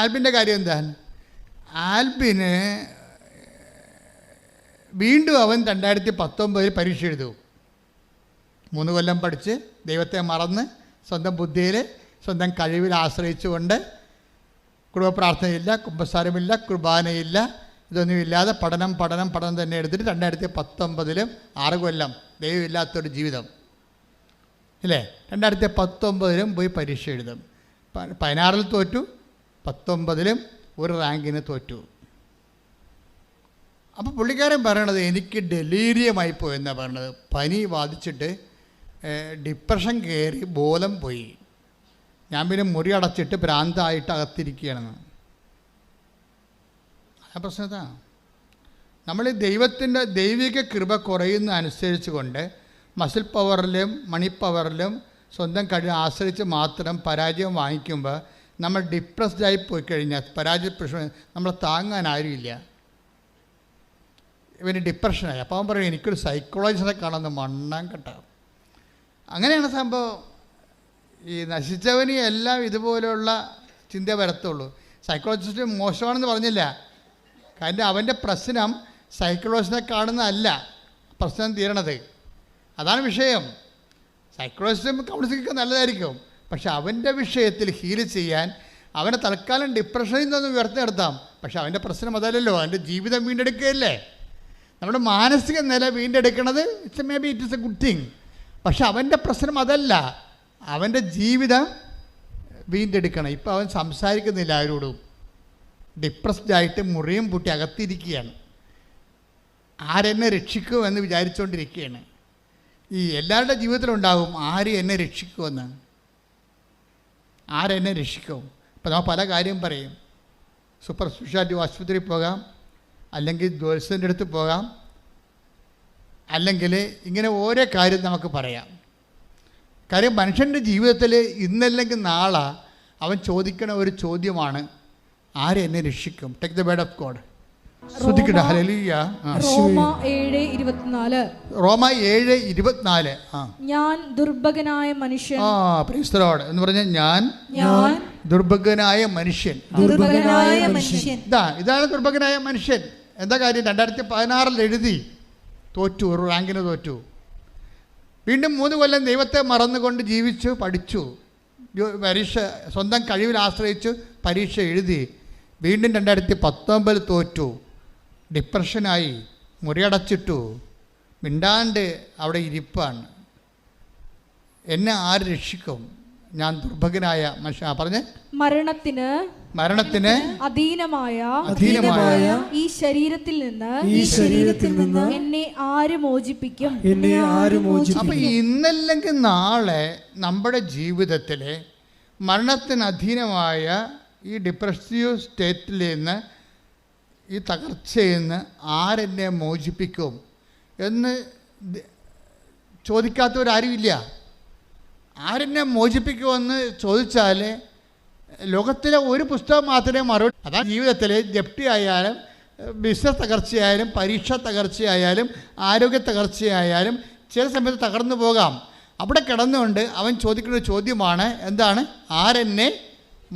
ആൽബിൻ്റെ കാര്യം എന്താ? ആൽബിന് വീണ്ടും അവൻ 2019 പരീക്ഷ എഴുതും. 3 കൊല്ലം പഠിച്ച് ദൈവത്തെ മറന്ന് സ്വന്തം ബുദ്ധിയിൽ സ്വന്തം കഴിവിൽ ആശ്രയിച്ചുകൊണ്ട് കുടുംബ പ്രാർത്ഥനയില്ല, കുമ്പസാരമില്ല, കുർബാനയില്ല, ഇതൊന്നുമില്ലാതെ പഠനം തന്നെ എടുത്തിട്ട് 2019 6 കൊല്ലം ദൈവമില്ലാത്തൊരു ജീവിതം. ഇല്ലേ? 2019 പോയി പരീക്ഷ എഴുതും. 16 തോറ്റു, 19 ഒരു റാങ്കിന് തോറ്റു. അപ്പോൾ പുള്ളിക്കാരൻ പറയണത് എനിക്ക് ഡെലീരിയമായി പോയെന്നാണ് പറയണത്. പനി ബാധിച്ചിട്ട് ഡിപ്രഷൻ കയറി ബോധം പോയി. ഞാൻ പിന്നെ മുറി അടച്ചിട്ട് ഭ്രാന്തായിട്ട് അകത്തിരിക്കുകയാണെന്ന്. ആ പ്രശ്നത്താ നമ്മൾ ദൈവത്തിൻ്റെ ദൈവിക കൃപ കുറയുന്ന അനുസരിച്ച് കൊണ്ട് മസിൽ പവറിലും മണി പവറിലും സ്വന്തം കഴിവ് ആശ്രയിച്ച് മാത്രം പരാജയം വാങ്ങിക്കുമ്പോൾ നമ്മൾ ഡിപ്രസ്ഡായി പോയി കഴിഞ്ഞാൽ പരാജയ പ്രശ്നം നമ്മളെ താങ്ങാൻ ആരുമില്ല. ഇവന് ഡിപ്രഷനായി. അപ്പോൾ അവൻ പറയും എനിക്കൊരു സൈക്കോളജിസ്റ്റിനെ കാണുന്ന മണ്ണാൻ കേട്ട. അങ്ങനെയാണ് സംഭവം. ഈ നശിച്ചവന് എല്ലാം ഇതുപോലെയുള്ള ചിന്ത വരത്തുള്ളൂ. സൈക്കോളജിസ്റ്റ് മോശമാണെന്ന് പറഞ്ഞില്ല. കാരണം അവൻ്റെ പ്രശ്നം സൈക്കോളജിസ്റ്റിനെ കാണുന്നതല്ല പ്രശ്നം തീരണത്. അതാണ് വിഷയം. സൈക്കോളജിസ്റ്റും കൗൺസിലിംഗ് നല്ലതായിരിക്കും, പക്ഷെ അവൻ്റെ വിഷയത്തിൽ ഹീൽ ചെയ്യാൻ അവനെ തൽക്കാലം ഡിപ്രഷനിൽ നിന്നൊന്ന് ഉയർത്തി നിർത്താം. പക്ഷെ അവൻ്റെ പ്രശ്നം അതല്ലല്ലോ, അവൻ്റെ ജീവിതം വീണ്ടെടുക്കുകയല്ലേ. നമ്മുടെ മാനസിക നില വീണ്ടെടുക്കുന്നത് may be it is a good thing. പക്ഷെ അവൻ്റെ പ്രശ്നം അതല്ല, അവൻ്റെ ജീവിതം വീണ്ടെടുക്കണം. ഇപ്പം അവൻ സംസാരിക്കുന്നില്ല ആരോടും, ഡിപ്രസ്ഡായിട്ട് മുറിയും പൂട്ടി അകത്തിരിക്കുകയാണ്. ആരെന്നെ രക്ഷിക്കുമെന്ന് വിചാരിച്ചുകൊണ്ടിരിക്കുകയാണ്. ഈ എല്ലാവരുടെ ജീവിതത്തിലുണ്ടാകും ആര് എന്നെ രക്ഷിക്കുമെന്ന്, ആരെന്നെ രക്ഷിക്കും. ഇപ്പം നമ്മൾ പല കാര്യം പറയും. സൂപ്പർ സ്പെഷ്യാലിറ്റി ആശുപത്രിയിൽ പോകാം, അല്ലെങ്കിൽ ജ്യോത്സ്യൻ്റെ അടുത്ത് പോകാം, അല്ലെങ്കിൽ ഇങ്ങനെ ഓരോ കാര്യം നമുക്ക് പറയാം. കാര്യം മനുഷ്യൻ്റെ ജീവിതത്തിൽ ഇന്നല്ലെങ്കിൽ നാളെ അവൻ ചോദിക്കണ ഒരു ചോദ്യമാണ് ആരെന്നെ രക്ഷിക്കും. Take the word of God. ശ്രദ്ധിക്കട്ടെ. ഹല്ലേലൂയ. റോമ 7:24. റോമ 7:24. ഞാൻ ദുർഭകനായ മനുഷ്യൻ. പ്രൈസ് ദി ലോർഡ് എന്ന് പറഞ്ഞാൽ ഞാൻ ദുർഭകനായ മനുഷ്യൻ. ഇതാണ് ദുർഭകനായ മനുഷ്യൻ. എന്താ കാര്യം? 2016 എഴുതി തോറ്റു, ഒരു റാങ്കിന് തോറ്റു. വീണ്ടും 3 കൊല്ലം ദൈവത്തെ മറന്നുകൊണ്ട് ജീവിച്ചു, പഠിച്ചു, പരീക്ഷ സ്വന്തം കഴിവിൽ ആശ്രയിച്ചു പരീക്ഷ എഴുതി. വീണ്ടും 2019 തോറ്റു, ഡിപ്രഷനായി, മുറിയടച്ചിട്ടു, മിണ്ടാണ്ട് അവിടെ ഇരിപ്പാണ്. എന്നെ ആര് രക്ഷിക്കും? ഞാൻ ദുർഭകനായ മനുഷ്യ. പറഞ്ഞേ, മരണത്തിന് അധീനമായ ഈ ശരീരത്തിൽ നിന്ന് എന്നെ ആര് മോചിപ്പിക്കും? അപ്പൊ ഇന്നല്ലെങ്കിൽ നാളെ നമ്മുടെ ജീവിതത്തിലെ മരണത്തിന് അധീനമായ ഈ ഡിപ്രസീവ് സ്റ്റേറ്റിൽ നിന്ന്, ഈ തകർച്ചയിൽ നിന്ന് ആരെന്നെ മോചിപ്പിക്കും എന്ന് ചോദിക്കാത്തവരാരുമില്ല. ആരെന്നെ മോചിപ്പിക്കുമെന്ന് ചോദിച്ചാൽ ലോകത്തിലെ ഒരു പുസ്തകം മാത്രമേ മറുപടി. അതാണ് ജീവിതത്തിൽ ജപ്തി ആയാലും, ബിസിനസ് തകർച്ചയായാലും, പരീക്ഷ തകർച്ചയായാലും, ആരോഗ്യ തകർച്ചയായാലും ചില സമയത്ത് തകർന്നു പോകാം. അവിടെ കിടന്നുകൊണ്ട് അവൻ ചോദിക്കുന്ന ചോദ്യമാണ് എന്താണ്? ആരെന്നെ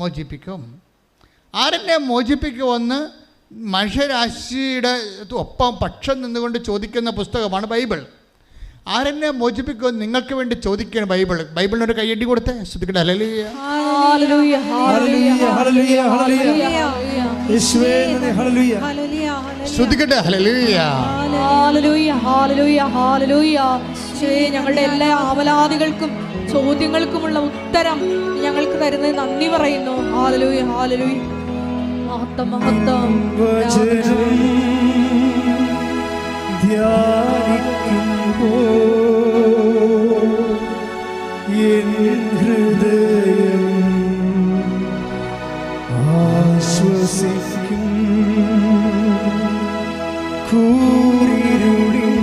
മോചിപ്പിക്കും? ആരെന്നെ മോചിപ്പിക്കുമെന്ന് മനുഷ്യരാശിയുടെ ഒപ്പം പക്ഷം നിന്നുകൊണ്ട് ചോദിക്കുന്ന പുസ്തകമാണ് ബൈബിൾ. ആരെന്നെ മോചിപ്പിക്കുമെന്ന് നിങ്ങൾക്ക് വേണ്ടി ചോദിക്കുകയാണ് ബൈബിൾ. ബൈബിളിനൊരു കയ്യടി കൊടുത്തേ. ശ്രദ്ധിക്കട്ടെ. ഹല്ലേലൂയ, ഹല്ലേലൂയ, ഹല്ലേലൂയ, യേശുവേ ഹല്ലേലൂയ, ശ്രദ്ധിക്കട്ടെ. ഹല്ലേലൂയ, ഹല്ലേലൂയ, ഹല്ലേലൂയ, ഹല്ലേലൂയ. ഞങ്ങളുടെ എല്ലാ ആവലാദികൾക്കും ചോദ്യങ്ങൾക്കുമുള്ള ഉത്തരം ഞങ്ങൾക്ക് തരുന്നത് നന്ദി പറയുന്നു. ഹല്ലേലൂയ, ഹല്ലേലൂയ. മഹത്വം, മഹത്വം. എൻ ഹൃദയം ആശ്വസിക്കും, കൂരിരുളിൽ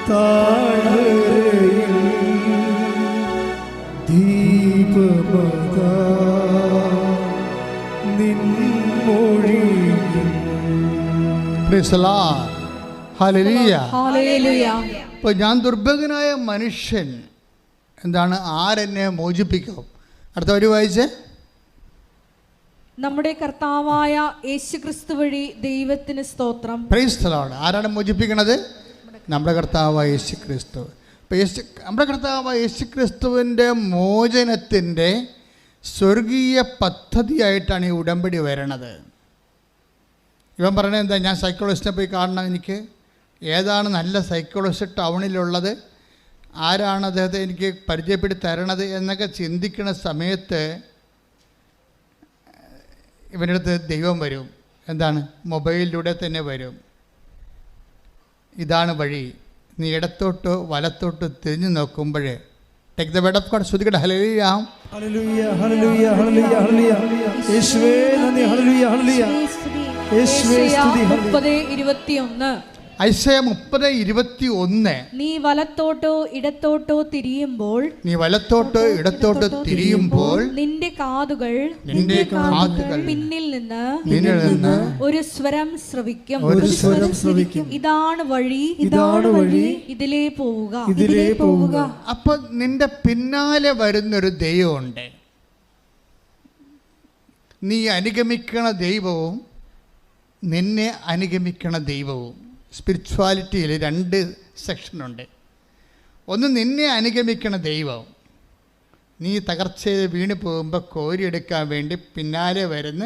താഴ്വരയിൽ ദീപമതാ നിൻമൊഴിയിൽ. Praise the Lord. ഹല്ലേലൂയ, ഹല്ലേലൂയ. അപ്പോൾ ഞാൻ ദുർഭകനായ മനുഷ്യൻ എന്താണ്? ആരെന്നെ മോചിപ്പിക്കും? അടുത്ത ഒരു വായിച്ചേ. നമ്മുടെ കർത്താവായ യേശുക്രിസ്തു വഴി ദൈവത്തിന് സ്തോത്രം. Price the Lord. ആരാണ് മോചിപ്പിക്കണത്? നമ്മുടെ കർത്താവായ യേശുക്രിസ്തു. അപ്പോൾ നമ്മുടെ കർത്താവായ യേശുക്രിസ്തുവിൻ്റെ മോചനത്തിൻ്റെ സ്വർഗീയ പദ്ധതിയായിട്ടാണ് ഈ ഉടമ്പടി വരണത്. ഇവൻ പറയണത് എന്താ? ഞാൻ സൈക്കോളജിസ്റ്റിനെ പോയി കാണണം. എനിക്ക് ഏതാണ് നല്ല സൈക്കോളജിസ്റ്റ് ടൗണിലുള്ളത്? ആരാണ് അദ്ദേഹത്തെ എനിക്ക് പരിചയപ്പെടുത്തി തരണത് എന്നൊക്കെ ചിന്തിക്കുന്ന സമയത്ത് ഇവൻ്റെ അടുത്ത് ദൈവം വരും. എന്താണ്? മൊബൈലിലൂടെ തന്നെ വരും. ഇതാണ് വഴി, നീ ഇടത്തോട്ടോ വലത്തോട്ടോ തിരിഞ്ഞു നോക്കുമ്പോൾ take the word of God. ശ്രുതികട ഹല്ലേലൂയ ഹല്ലേലൂയ ഹല്ലേലൂയ ഹല്ലേലൂയ ഹല്ലേലൂയ. യേശുവേ നന്ദി. ഹല്ലേലൂയ ഹല്ലേലൂയ. യേശുവേ സ്തുതി. 30:21. ഐസയ 30:21. നീ വലത്തോട്ടോ ഇടത്തോട്ടോ തിരിയുമ്പോൾ നിന്റെ കാതുകൾ പിന്നിൽ നിന്ന് ഒരു സ്വരം ശ്രവിക്കും. ഇതാണ് വഴി, ഇതിലേ പോവുക. അപ്പൊ നിന്റെ പിന്നാലെ വരുന്നൊരു ദൈവമുണ്ട്. നീ അനുഗമിക്കണ ദൈവവും നിന്നെ അനുഗമിക്കണ ദൈവവും. സ്പിരിച്വാലിറ്റിയിൽ 2 സെക്ഷനുണ്ട്. ഒന്ന് നിന്നെ അനുഗമിക്കണ ദൈവം, നീ തകർച്ചയിൽ വീണ് പോകുമ്പോൾ കോരിയെടുക്കാൻ വേണ്ടി പിന്നാലെ വരുന്ന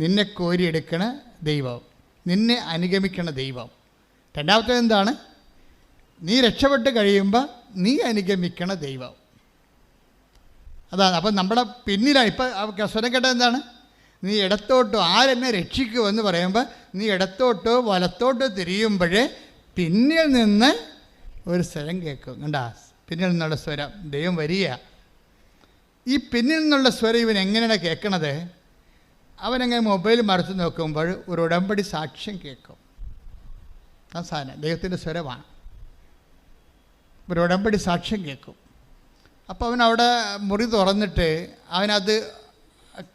നിന്നെ കോരിയെടുക്കണ ദൈവം, നിന്നെ അനുഗമിക്കണ ദൈവം. രണ്ടാമത്തേത് എന്താണ്? നീ രക്ഷപ്പെട്ട് കഴിയുമ്പോൾ നീ അനുഗമിക്കണ ദൈവം. അതാണ്. അപ്പം നമ്മുടെ പിന്നിലാണ്. ഇപ്പം സ്വരം കേട്ടത് എന്താണ്? നീ ഇടത്തോട്ടോ, ആരെന്നെ രക്ഷിക്കുമെന്ന് പറയുമ്പോൾ നീ ഇടത്തോട്ടോ വലത്തോട്ടോ തിരിയുമ്പോഴേ പിന്നിൽ നിന്ന് ഒരു സ്വരം കേൾക്കും. കണ്ടാ, പിന്നിൽ നിന്നുള്ള സ്വരം ദൈവം വരിക. ഈ പിന്നിൽ നിന്നുള്ള സ്വരം ഇവൻ എങ്ങനെയാണ് കേൾക്കണത്? അവനങ്ങനെ മൊബൈൽ മറിച്ച് നോക്കുമ്പോൾ ഒരു ഉടമ്പടി സാക്ഷ്യം കേൾക്കും. ആ സാധനം ദൈവത്തിൻ്റെ സ്വരമാണ്. ഒരു ഉടമ്പടി സാക്ഷ്യം കേൾക്കും. അപ്പോൾ അവൻ അവിടെ മുറി തുറന്നിട്ട് അവനത്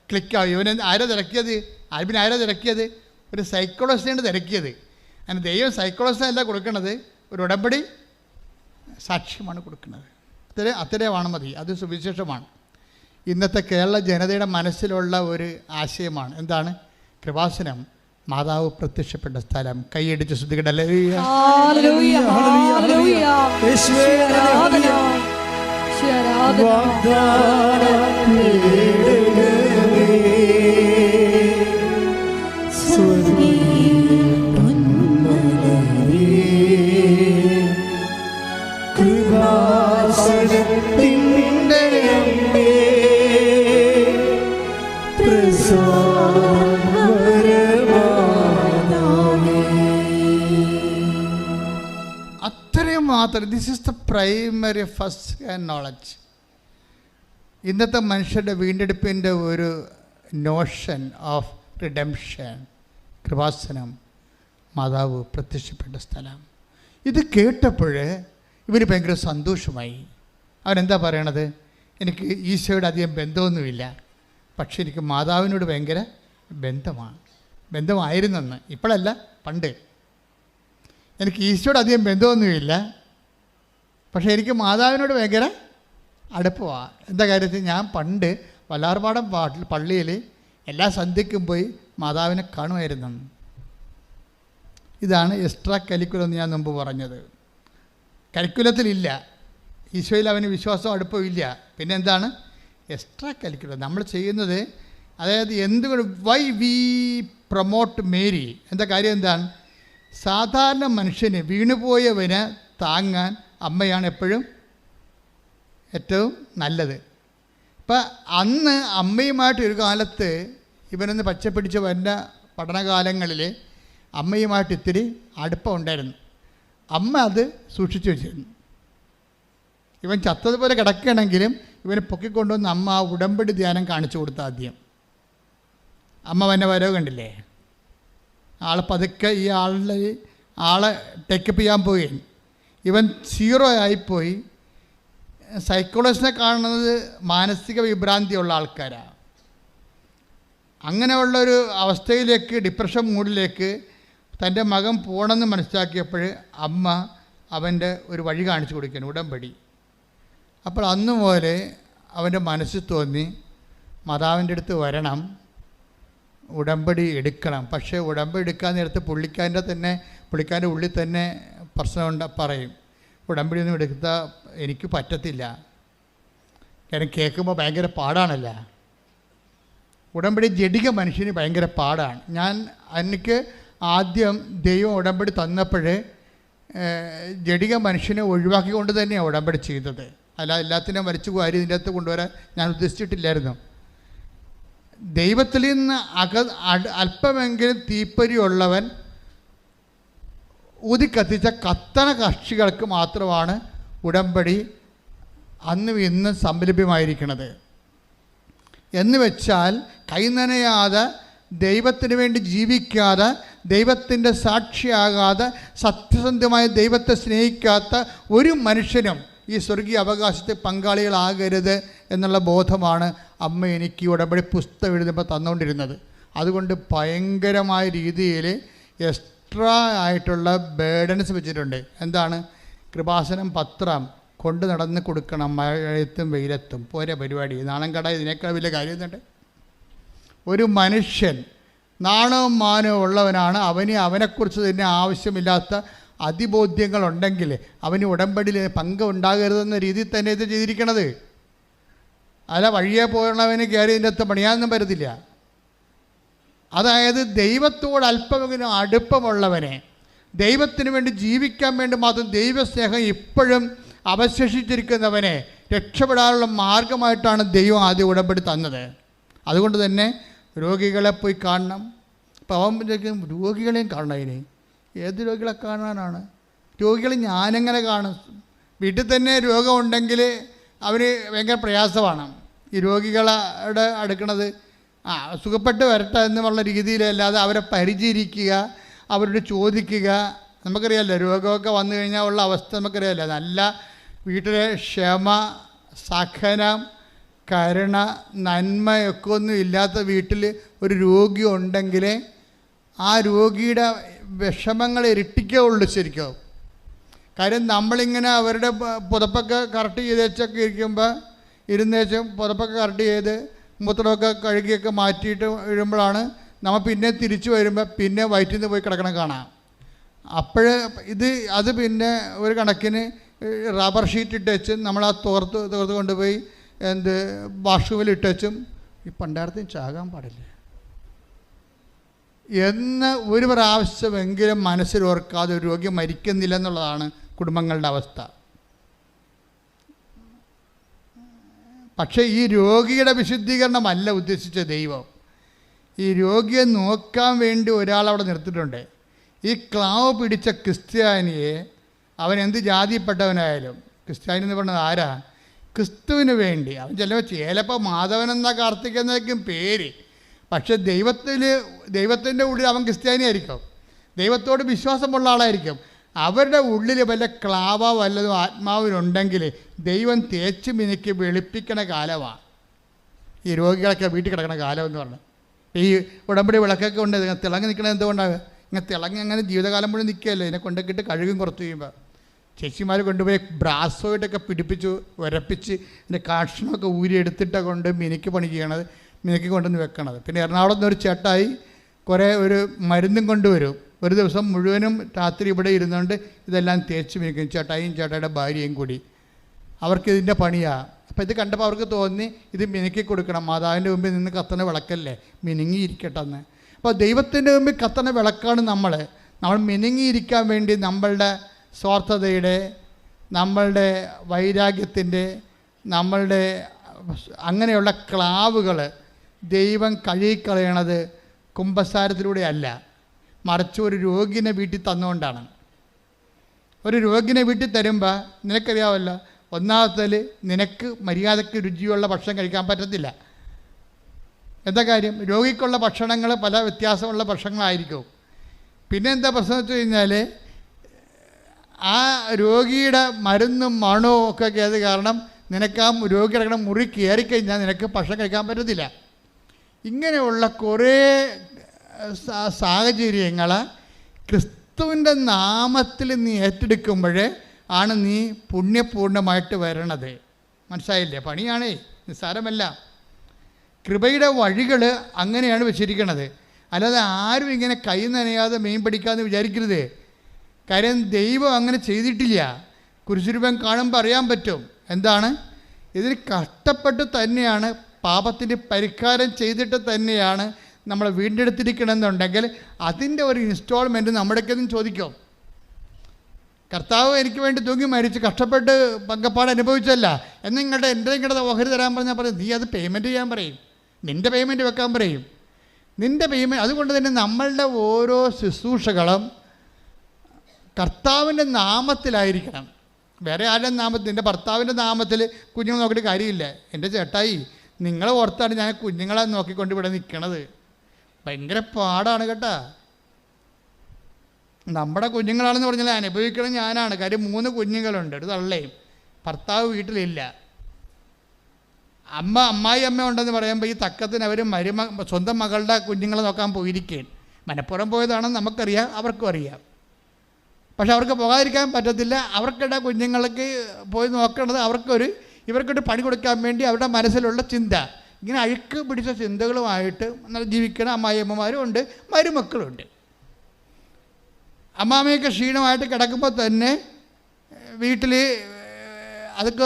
ക്ലിക്കാവും. ഇവൻ ആരാ തിരക്കിയത്? ആരാ തിരക്കിയത്? ഒരു സൈക്കോളജിസ്റ്റാണ് തിരക്കിയത്. അങ്ങനെ ദൈവം സൈക്കോളജിസ്റ്റല്ല കൊടുക്കുന്നത്, ഒരു ഉടമ്പടി സാക്ഷ്യമാണ് കൊടുക്കുന്നത്. അത്രയാണ് മതി. അത് സുവിശേഷമാണ്. ഇന്നത്തെ കേരള ജനതയുടെ മനസ്സിലുള്ള ഒരു ആശയമാണ്. എന്താണ്? കൃപാസനം മാതാവ് പ്രത്യക്ഷപ്പെട്ട സ്ഥലം. കൈയടിച്ച് ശ്രദ്ധിക്കട്ടെ. അത്രയും മാത്രം. This is the primary first knowledge. ഇന്നത്തെ മനുഷ്യരുടെ വീണ്ടെടുപ്പിൻ്റെ ഒരു നോഷൻ ഓഫ് റിഡംഷൻ. കൃപാസനം മാതാവ് പ്രത്യക്ഷപ്പെട്ട സ്ഥലം. ഇത് കേട്ടപ്പോൾ ഇവർ ഭയങ്കര സന്തോഷമായി. അവരെന്താ പറയണത്? എനിക്ക് ഈശോയുടെ അധികം ബന്ധമൊന്നുമില്ല, പക്ഷെ എനിക്ക് മാതാവിനോട് ഭയങ്കര ബന്ധമായിരുന്നെന്ന്. ഇപ്പോഴല്ല, പണ്ട്. എനിക്ക് ഈശോയുടെ അധികം ബന്ധമൊന്നുമില്ല, പക്ഷേ എനിക്ക് മാതാവിനോട് ഭയങ്കര അടുപ്പമാണ്. എന്താ കാര്യത്തിൽ? ഞാൻ പണ്ട് വല്ലാർപാടം പള്ളിയിൽ എല്ലാ സന്ധ്യയ്ക്കും പോയി മാതാവിനെ കാണുമായിരുന്നു. ഇതാണ് എക്സ്ട്രാ കരിക്കുലം എന്ന് ഞാൻ മുമ്പ് പറഞ്ഞത്. കരിക്കുലത്തിലില്ല, ഈശോയിൽ അവന് വിശ്വാസം അടുപ്പമില്ല. പിന്നെ എന്താണ് എക്സ്ട്രാ കരിക്കുലം നമ്മൾ ചെയ്യുന്നത്? അതായത് എന്തുകൊണ്ട് വൈ വി പ്രൊമോട്ട് മേരി? എന്താ കാര്യം? എന്താണ്? സാധാരണ മനുഷ്യന് വീണുപോയവന് താങ്ങാൻ അമ്മയാണ് എപ്പോഴും ഏറ്റവും നല്ലത്. ഇപ്പം അന്ന് അമ്മയുമായിട്ട് ഒരു കാലത്ത് ഇവനൊന്ന് പച്ചപ്പിടിച്ച് വരുന്ന പഠനകാലങ്ങളിൽ അമ്മയുമായിട്ട് ഇത്തിരി അടുപ്പം ഉണ്ടായിരുന്നു. അമ്മ അത് സൂക്ഷിച്ചു വെച്ചിരുന്നു. ഇവൻ ചത്തതുപോലെ കിടക്കുകയാണെങ്കിലും ഇവനെ പൊക്കിക്കൊണ്ടുവന്ന് അമ്മ ആ ഉടമ്പടി ധ്യാനം കാണിച്ചു കൊടുത്ത ആദ്യം. അമ്മ വന്നെ വരവ് കണ്ടില്ലേ? ആൾ പതുക്കെ ഈ ആളെ ടേക്കപ്പ് ചെയ്യാൻ പോയി. ഇവൻ 0 ആയിപ്പോയി. സൈക്കോളജിസ്റ്റിനെ കാണുന്നത് മാനസിക വിഭ്രാന്തിയുള്ള ആൾക്കാരാണ്. അങ്ങനെയുള്ളൊരു അവസ്ഥയിലേക്ക്, ഡിപ്രഷൻ മൂഡിലേക്ക് തൻ്റെ മകൻ പോകണമെന്ന് മനസ്സിലാക്കിയപ്പോൾ അമ്മ അവൻ്റെ ഒരു വഴി കാണിച്ചു കൊടുക്കുകയാണ്, ഉടമ്പടി. അപ്പോൾ അന്ന് പോലെ അവൻ്റെ മനസ്സിൽ തോന്നി മാതാവിൻ്റെ അടുത്ത് വരണം, ഉടമ്പടി എടുക്കണം. പക്ഷേ ഉടമ്പടി എടുക്കാൻ നേരത്ത് പുള്ളിക്കാരൻ്റെ ഉള്ളിൽ തന്നെ പ്രശ്നമുണ്ട്. പറയും, ഉടമ്പടി ഒന്നും എടുത്താൽ എനിക്ക് പറ്റത്തില്ല, കാരണം കേൾക്കുമ്പോൾ ഭയങ്കര പാടാണല്ല. ഉടമ്പടി ജഡിക മനുഷ്യന് ഭയങ്കര പാടാണ്. എനിക്ക് ആദ്യം ദൈവം ഉടമ്പടി തന്നപ്പോൾ ജഡിക മനുഷ്യനെ ഒഴിവാക്കിക്കൊണ്ട് തന്നെയാണ് ഉടമ്പടി ചെയ്തത്. അല്ല എല്ലാത്തിനും വലിച്ചു വാരി ഇതിൻ്റെ അകത്ത് കൊണ്ടുവരാൻ ഞാൻ ഉദ്ദേശിച്ചിട്ടില്ലായിരുന്നു. ദൈവത്തിൽ നിന്ന് അല്പമെങ്കിലും തീപ്പൊരിയുള്ളവൻ ഊതിക്കത്തിച്ച കത്തണ കക്ഷികൾക്ക് മാത്രമാണ് ഉടമ്പടി അന്നും ഇന്നും സംലഭ്യമായിരിക്കുന്നത്. എന്ന് വെച്ചാൽ കൈനനയാതെ, ദൈവത്തിന് വേണ്ടി ജീവിക്കാതെ, ദൈവത്തിൻ്റെ സാക്ഷിയാകാതെ, സത്യസന്ധമായ ദൈവത്തെ സ്നേഹിക്കാത്ത ഒരു മനുഷ്യനും ഈ സ്വർഗീയ അവകാശത്തെ പങ്കാളികളാകരുത് എന്നുള്ള ബോധമാണ് അമ്മ എനിക്ക് ഈ ഉടമ്പടി പുസ്തകം എഴുതുമ്പോൾ തന്നുകൊണ്ടിരുന്നത്. അതുകൊണ്ട് ഭയങ്കരമായ രീതിയിൽ എക്സ്ട്രാ ആയിട്ടുള്ള ബേഡൻസ് വെച്ചിട്ടുണ്ട്. എന്താണ്? കൃപാസനം പത്രം കൊണ്ട് നടന്ന് കൊടുക്കണം, മഴയത്തും വെയിലത്തും. പോരെ പരിപാടി. നാണം കട ഇതിനേക്കാൾ വലിയ കാര്യം എന്നുണ്ട്. ഒരു മനുഷ്യൻ നാണവും മാനവും ഉള്ളവനാണ്. അവനെക്കുറിച്ച് തന്നെ ആവശ്യമില്ലാത്ത അതിബോധ്യങ്ങളുണ്ടെങ്കിൽ അവന് ഉടമ്പടിയിൽ പങ്ക് ഉണ്ടാകരുതെന്ന രീതിയിൽ തന്നെ ഇത് ചെയ്തിരിക്കണത്. അല്ല വഴിയെ പോയുള്ളവന് കയറി ഇതിൻ്റെ അകത്ത് പണിയാനൊന്നും പറ്റത്തില്ല. അതായത് ദൈവത്തോട് അല്പമെങ്കിലും അടുപ്പമുള്ളവനെ, ദൈവത്തിന് വേണ്ടി ജീവിക്കാൻ വേണ്ടി മാത്രം ദൈവസ്നേഹം ഇപ്പോഴും അവശേഷിച്ചിരിക്കുന്നവനെ രക്ഷപ്പെടാനുള്ള മാർഗമായിട്ടാണ് ദൈവം ആദ്യം ഉടമ്പടി തന്നത്. അതുകൊണ്ട് തന്നെ രോഗികളെ പോയി കാണണം. അപ്പോൾ അവൻ രോഗികളെയും കാണണം. അതിന് ഏത് രോഗികളെ കാണാനാണ്? രോഗികളെ ഞാനെങ്ങനെ കാണും? വീട്ടിൽ തന്നെ രോഗമുണ്ടെങ്കിൽ അവന് ഭയങ്കര പ്രയാസമാണ് ഈ രോഗികളുടെ അടുക്കണത്. സുഖപ്പെട്ട് വരട്ടെ എന്നുള്ള രീതിയിലല്ലാതെ അവരെ പരിചരിക്കുക, അവരോട് ചോദിക്കുക. നമുക്കറിയാമല്ലോ രോഗമൊക്കെ വന്നു കഴിഞ്ഞാൽ ഉള്ള അവസ്ഥ നമുക്കറിയാമല്ലോ. നല്ല വീട്ടിലെ ക്ഷമ, സഹനം, കരുണ, നന്മയൊക്കെ ഒന്നും ഇല്ലാത്ത വീട്ടിൽ ഒരു രോഗി ഉണ്ടെങ്കിൽ ആ രോഗിയുടെ വിഷമങ്ങൾ ഇരട്ടിക്കുള്ളൂ ശരിക്കും. കാര്യം നമ്മളിങ്ങനെ അവരുടെ പുതപ്പൊക്കെ കറക്റ്റ് ചെയ്തേച്ചൊക്കെ ഇരിക്കുമ്പോൾ ഇരുന്നേച്ചും പുതപ്പൊക്കെ കറക്റ്റ് ചെയ്ത് മൂത്രമൊക്കെ കഴുകിയൊക്കെ മാറ്റിയിട്ട് വീഴുമ്പോഴാണ് നമ്മൾ പിന്നെ തിരിച്ചു വരുമ്പോൾ പിന്നെ വയറ്റിൽ നിന്ന് പോയി കിടക്കണം കാണാം. അത് പിന്നെ ഒരു കണക്കിന് റബ്ബർ ഷീറ്റ് ഇട്ടുവെച്ചും നമ്മൾ ആ തോർത്ത് കൊണ്ടുപോയി വാഷ്റൂമിൽ ഇട്ടുവെച്ചും ഈ പണ്ടാരത്തിന് ചാകാൻ പാടില്ല എന്ന് ഒരു പ്രാവശ്യമെങ്കിലും മനസ്സിലോർക്കാതെ ഒരു രോഗി മരിക്കുന്നില്ല എന്നുള്ളതാണ് കുടുംബങ്ങളുടെ അവസ്ഥ. പക്ഷേ ഈ രോഗിയുടെ വിശുദ്ധീകരണമല്ല ഉദ്ദേശിച്ച ദൈവം. ഈ രോഗിയെ നോക്കാൻ വേണ്ടി ഒരാളവിടെ നിർത്തിയിട്ടുണ്ട്. ഈ ക്ലാവ് പിടിച്ച ക്രിസ്ത്യാനിയെ, അവൻ എന്ത് ജാതിപ്പെട്ടവനായാലും, ക്രിസ്ത്യാനി എന്ന് പറഞ്ഞത് ആരാ? ക്രിസ്തുവിന് വേണ്ടി. അവൻ ചിലപ്പോൾ മാധവനെന്ന കാർത്തികെന്നൊക്കെയും പേര്, പക്ഷെ ദൈവത്തിൻ്റെ ഉള്ളിൽ അവൻ ക്രിസ്ത്യാനിയായിരിക്കും, ദൈവത്തോട് വിശ്വാസമുള്ള ആളായിരിക്കും. അവരുടെ ഉള്ളിൽ വല്ല ക്ലാവ വല്ലതും ആത്മാവിനുണ്ടെങ്കിൽ ദൈവം തേച്ച് മിനുക്കി വെളുപ്പിക്കണ കാലമാണ് ഈ രോഗികളൊക്കെ വീട്ടിൽ കിടക്കണ കാലം എന്ന് പറഞ്ഞാൽ. ഈ ഉടമ്പടി വിളക്കൊക്കെ ഉണ്ട്, ഇങ്ങനെ തിളങ്ങി നിൽക്കണത് എന്തുകൊണ്ടാണ്? ഇങ്ങനെ തിളങ്ങി അങ്ങനെ ജീവിതകാലം മുഴുവൻ നിൽക്കുകയല്ലേ. ഇതിനെ കൊണ്ടൊക്കെ കഴുകും കുറച്ച് കഴിയുമ്പോൾ ചേച്ചിമാർ കൊണ്ടുപോയി ബ്രാസോയിട്ടൊക്കെ പിടിപ്പിച്ച് ഉരപ്പിച്ച് ഇതിൻ്റെ കഷ്ണമൊക്കെ ഊരിയെടുത്തിട്ട് കൊണ്ട് മിനുക്കി പണി ചെയ്യണത്, മിനുക്കി കൊണ്ടുവന്ന് വെക്കണത്. പിന്നെ എറണാകുളത്ത് നിന്ന് ഒരു ചേട്ടായി ഒരു മരുന്നും കൊണ്ടുവരും. ഒരു ദിവസം മുഴുവനും രാത്രി ഇവിടെ ഇരുന്നുകൊണ്ട് ഇതെല്ലാം തേച്ച് മിനുക്കും, ചേട്ടായിയും ചേട്ടായിയുടെ ഭാര്യയും കൂടി. അവർക്കിതിൻ്റെ പണിയാണ്. അപ്പോൾ ഇത് കണ്ടപ്പോൾ അവർക്ക് തോന്നി ഇത് മിനുക്കി കൊടുക്കണം, മാതാവിൻ്റെ മുമ്പിൽ നിന്ന് കത്തണ വിളക്കല്ലേ, മിനുങ്ങിയിരിക്കട്ടെ എന്ന്. അപ്പോൾ ദൈവത്തിൻ്റെ മുമ്പിൽ കത്തണ വിളക്കാണ് നമ്മൾ മിനുങ്ങിയിരിക്കാൻ വേണ്ടി നമ്മളുടെ സ്വാർത്ഥതയുടെ, നമ്മളുടെ വൈരാഗ്യത്തിൻ്റെ, നമ്മളുടെ അങ്ങനെയുള്ള ക്ലാവുകൾ ദൈവം കഴുകിക്കളയണത് കുമ്പസാരത്തിലൂടെ അല്ല, മറിച്ച് ഒരു രോഗിനെ വീട്ടിൽ തന്നുകൊണ്ടാണ്. ഒരു രോഗിനെ വീട്ടിൽ തരുമ്പോൾ നിനക്കറിയാമല്ലോ, ഒന്നാമത്തേൽ നിനക്ക് മര്യാദയ്ക്ക് രുചിയുള്ള ഭക്ഷണം കഴിക്കാൻ പറ്റത്തില്ല. എന്താ കാര്യം? രോഗിക്കുള്ള ഭക്ഷണങ്ങൾ പല വ്യത്യാസമുള്ള ഭക്ഷണങ്ങളായിരിക്കും. പിന്നെ എന്താ പ്രശ്നം വെച്ച് കഴിഞ്ഞാൽ ആ രോഗിയുടെ മരുന്നും മണവും ഒക്കെ ആയത് കാരണം നിനക്ക് ആ രോഗി കിടക്കണ മുറി കയറിക്കഴിഞ്ഞാൽ നിനക്ക് ഭക്ഷണം കഴിക്കാൻ പറ്റത്തില്ല. ഇങ്ങനെയുള്ള കുറേ സാഹചര്യങ്ങൾ ക്രിസ്തുവിൻ്റെ നാമത്തിൽ നീ ഏറ്റെടുക്കുമ്പോൾ ആണ് നീ പുണ്യപൂർണ്ണമായിട്ട് വരണത്. മനസ്സിലായില്ലേ? പണിയാണേ, നിസ്സാരമല്ല. കൃപയുടെ വഴികൾ അങ്ങനെയാണ് വെച്ചിരിക്കണത്. അല്ലാതെ ആരും ഇങ്ങനെ കൈ നനയാതെ മീൻ പിടിക്കാമെന്ന് വിചാരിക്കരുത്. കാര്യം ദൈവം അങ്ങനെ ചെയ്തിട്ടില്ല. കുരിശുരൂപം കാണുമ്പോൾ അറിയാൻ പറ്റും എന്താണ്. ഇതിന് കഷ്ടപ്പെട്ട് തന്നെയാണ്, പാപത്തിൻ്റെ പരിഹാരം ചെയ്തിട്ട് തന്നെയാണ് നമ്മൾ വീണ്ടെടുത്തിരിക്കണമെന്നുണ്ടെങ്കിൽ അതിൻ്റെ ഒരു ഇൻസ്റ്റാൾമെൻറ്റ് നമ്മുടെയൊക്കെ ചോദിക്കും. കർത്താവ് എനിക്ക് വേണ്ടി തൂങ്ങി മരിച്ച് കഷ്ടപ്പെട്ട് പങ്കപ്പാട് അനുഭവിച്ചല്ല എന്നിങ്ങോട്ട് എൻ്റെ ഓഹരി തരാൻ പറഞ്ഞാൽ പറയും നീ അത് പേയ്മെൻറ്റ് ചെയ്യാൻ പറയും, നിൻ്റെ പേയ്മെൻറ്റ് വെക്കാൻ പറയും, നിൻ്റെ പേയ്മെൻറ്റ്. അതുകൊണ്ട് തന്നെ നമ്മളുടെ ഓരോ ശുശ്രൂഷകളും കർത്താവിൻ്റെ നാമത്തിലായിരിക്കണം. വേറെ ആരുടെ നാമത്തിൽ, എൻ്റെ ഭർത്താവിൻ്റെ നാമത്തിൽ കുഞ്ഞുങ്ങൾ നോക്കിയിട്ട് കാര്യമില്ല. എൻ്റെ ചേട്ടായി നിങ്ങളെ ഓർത്താണ് ഞാൻ കുഞ്ഞുങ്ങളെ നോക്കിക്കൊണ്ട് ഇവിടെ നിൽക്കണത്. ഭയങ്കര പാടാണ് കേട്ടോ. നമ്മുടെ കുഞ്ഞുങ്ങളാണെന്ന് പറഞ്ഞാൽ അനുഭവിക്കണം ഞാനാണ്. കാര്യം 3 കുഞ്ഞുങ്ങളുണ്ട്, ഒരു തള്ളയും. ഭർത്താവ് വീട്ടിലില്ല. അമ്മായി അമ്മ ഉണ്ടെന്ന് പറയുമ്പോൾ ഈ തക്കത്തിന് അവർ സ്വന്തം മകളുടെ കുഞ്ഞുങ്ങളെ നോക്കാൻ പോയിരിക്കുകയാണ്. മനപ്പുറം പോയതാണെന്ന് നമുക്കറിയാം, അവർക്കും അറിയാം. പക്ഷെ അവർക്ക് പോകാതിരിക്കാൻ പറ്റത്തില്ല. അവർക്കിടെ കുഞ്ഞുങ്ങൾക്ക് പോയി നോക്കണത് ഇവർക്കൊരു പണി കൊടുക്കാൻ വേണ്ടി അവരുടെ മനസ്സിലുള്ള ചിന്ത. ഇങ്ങനെ അഴുക്ക് പിടിച്ച ചിന്തകളുമായിട്ട് ജീവിക്കണ അമ്മായിയമ്മമാരും ഉണ്ട്, മരുമക്കളുണ്ട്. അമ്മാമ്മയൊക്കെ ക്ഷീണമായിട്ട് കിടക്കുമ്പോൾ തന്നെ വീട്ടിൽ അതൊക്കെ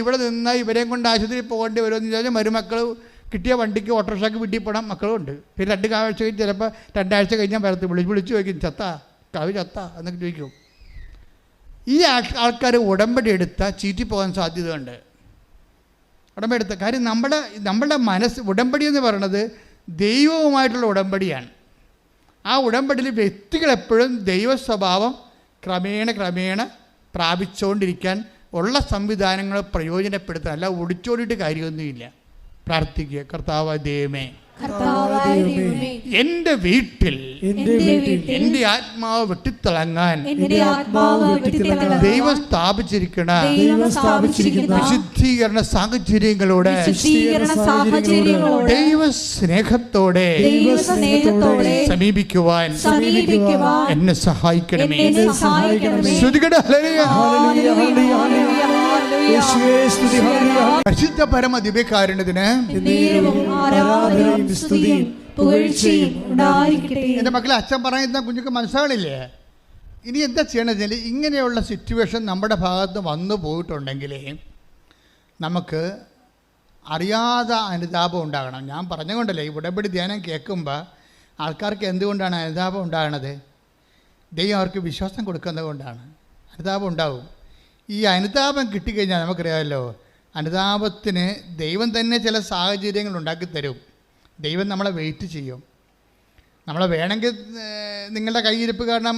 ഇവിടെ നിന്നാൽ ഇവരെയും കൊണ്ട് ആശുപത്രിയിൽ പോകേണ്ടി വരുമെന്ന് ചോദിച്ചാൽ മരുമക്കൾ കിട്ടിയ വണ്ടിക്ക് ഓട്ടോറിക്ഷയ്ക്ക് വീട്ടിൽ പോകണം മക്കളുണ്ട്. പിന്നെ 2 ആഴ്ച കഴിഞ്ഞ് ചിലപ്പോൾ 2 ആഴ്ച കഴിഞ്ഞാൽ വരത്ത് വിളിച്ച് ചോദിക്കും ചത്താ കവി ചത്താ എന്നൊക്കെ ചോദിക്കും. ഈ ആൾക്കാർ ഉടമ്പടി എടുത്താൽ ചീറ്റിപ്പോകാൻ സാധ്യതയുണ്ട്. ഉടമ്പടി എടുത്ത കാര്യം നമ്മുടെ മനസ്സ് ഉടമ്പടി എന്ന് പറയുന്നത് ദൈവവുമായിട്ടുള്ള ഉടമ്പടിയാണ്. ആ ഉടമ്പടിയിൽ വ്യക്തികൾ എപ്പോഴും ദൈവ സ്വഭാവം ക്രമേണ പ്രാപിച്ചുകൊണ്ടിരിക്കാൻ ഉള്ള സംവിധാനങ്ങൾ പ്രയോജനപ്പെടുത്താൻ, അല്ല ഒടിച്ചോടിയിട്ട് കാര്യമൊന്നുമില്ല. പ്രാർത്ഥിക്കുക, കർത്താവായ ദൈവമേ, എന്റെ വീട്ടിൽ എന്റെ ആത്മാവ് വെട്ടിത്തിളങ്ങാൻ ദൈവം സ്ഥാപിച്ചിരിക്കണ വിശുദ്ധീകരണ സാഹചര്യങ്ങളോടെ ദൈവ സ്നേഹത്തോടെ സമീപിക്കുവാൻ എന്നെ സഹായിക്കണമേ. പരിശുദ്ധ പരമ ദിവ്യകാരുണ്യത്തിന് എൻ്റെ മക്കളെ, അച്ഛൻ പറയുന്ന കുഞ്ഞുങ്ങൾക്ക് മനസ്സിലാണില്ലേ? ഇനി എന്താ ചെയ്യണമെന്ന് വെച്ചാൽ, ഇങ്ങനെയുള്ള സിറ്റുവേഷൻ നമ്മുടെ ഭാഗത്ത് വന്നു പോയിട്ടുണ്ടെങ്കിൽ നമുക്ക് അറിയാതെ അനുതാപം ഉണ്ടാകണം. ഞാൻ പറഞ്ഞുകൊണ്ടല്ലേ ഈ ഉടമ്പടി ധ്യാനം കേൾക്കുമ്പോൾ ആൾക്കാർക്ക് എന്തുകൊണ്ടാണ് അനുതാപം ഉണ്ടാകണത്? ദൈവം അവർക്ക് വിശ്വാസം കൊടുക്കുന്നത് കൊണ്ടാണ് അനുതാപം ഉണ്ടാവും. ഈ അനുതാപം കിട്ടിക്കഴിഞ്ഞാൽ നമുക്കറിയാമല്ലോ, അനുതാപത്തിന് ദൈവം തന്നെ ചില സാഹചര്യങ്ങൾ ഉണ്ടാക്കി തരും. ദൈവം നമ്മളെ വെയിറ്റ് ചെയ്യും. നമ്മളെ വേണമെങ്കിൽ നിങ്ങളുടെ കയ്യിരിപ്പ് കാരണം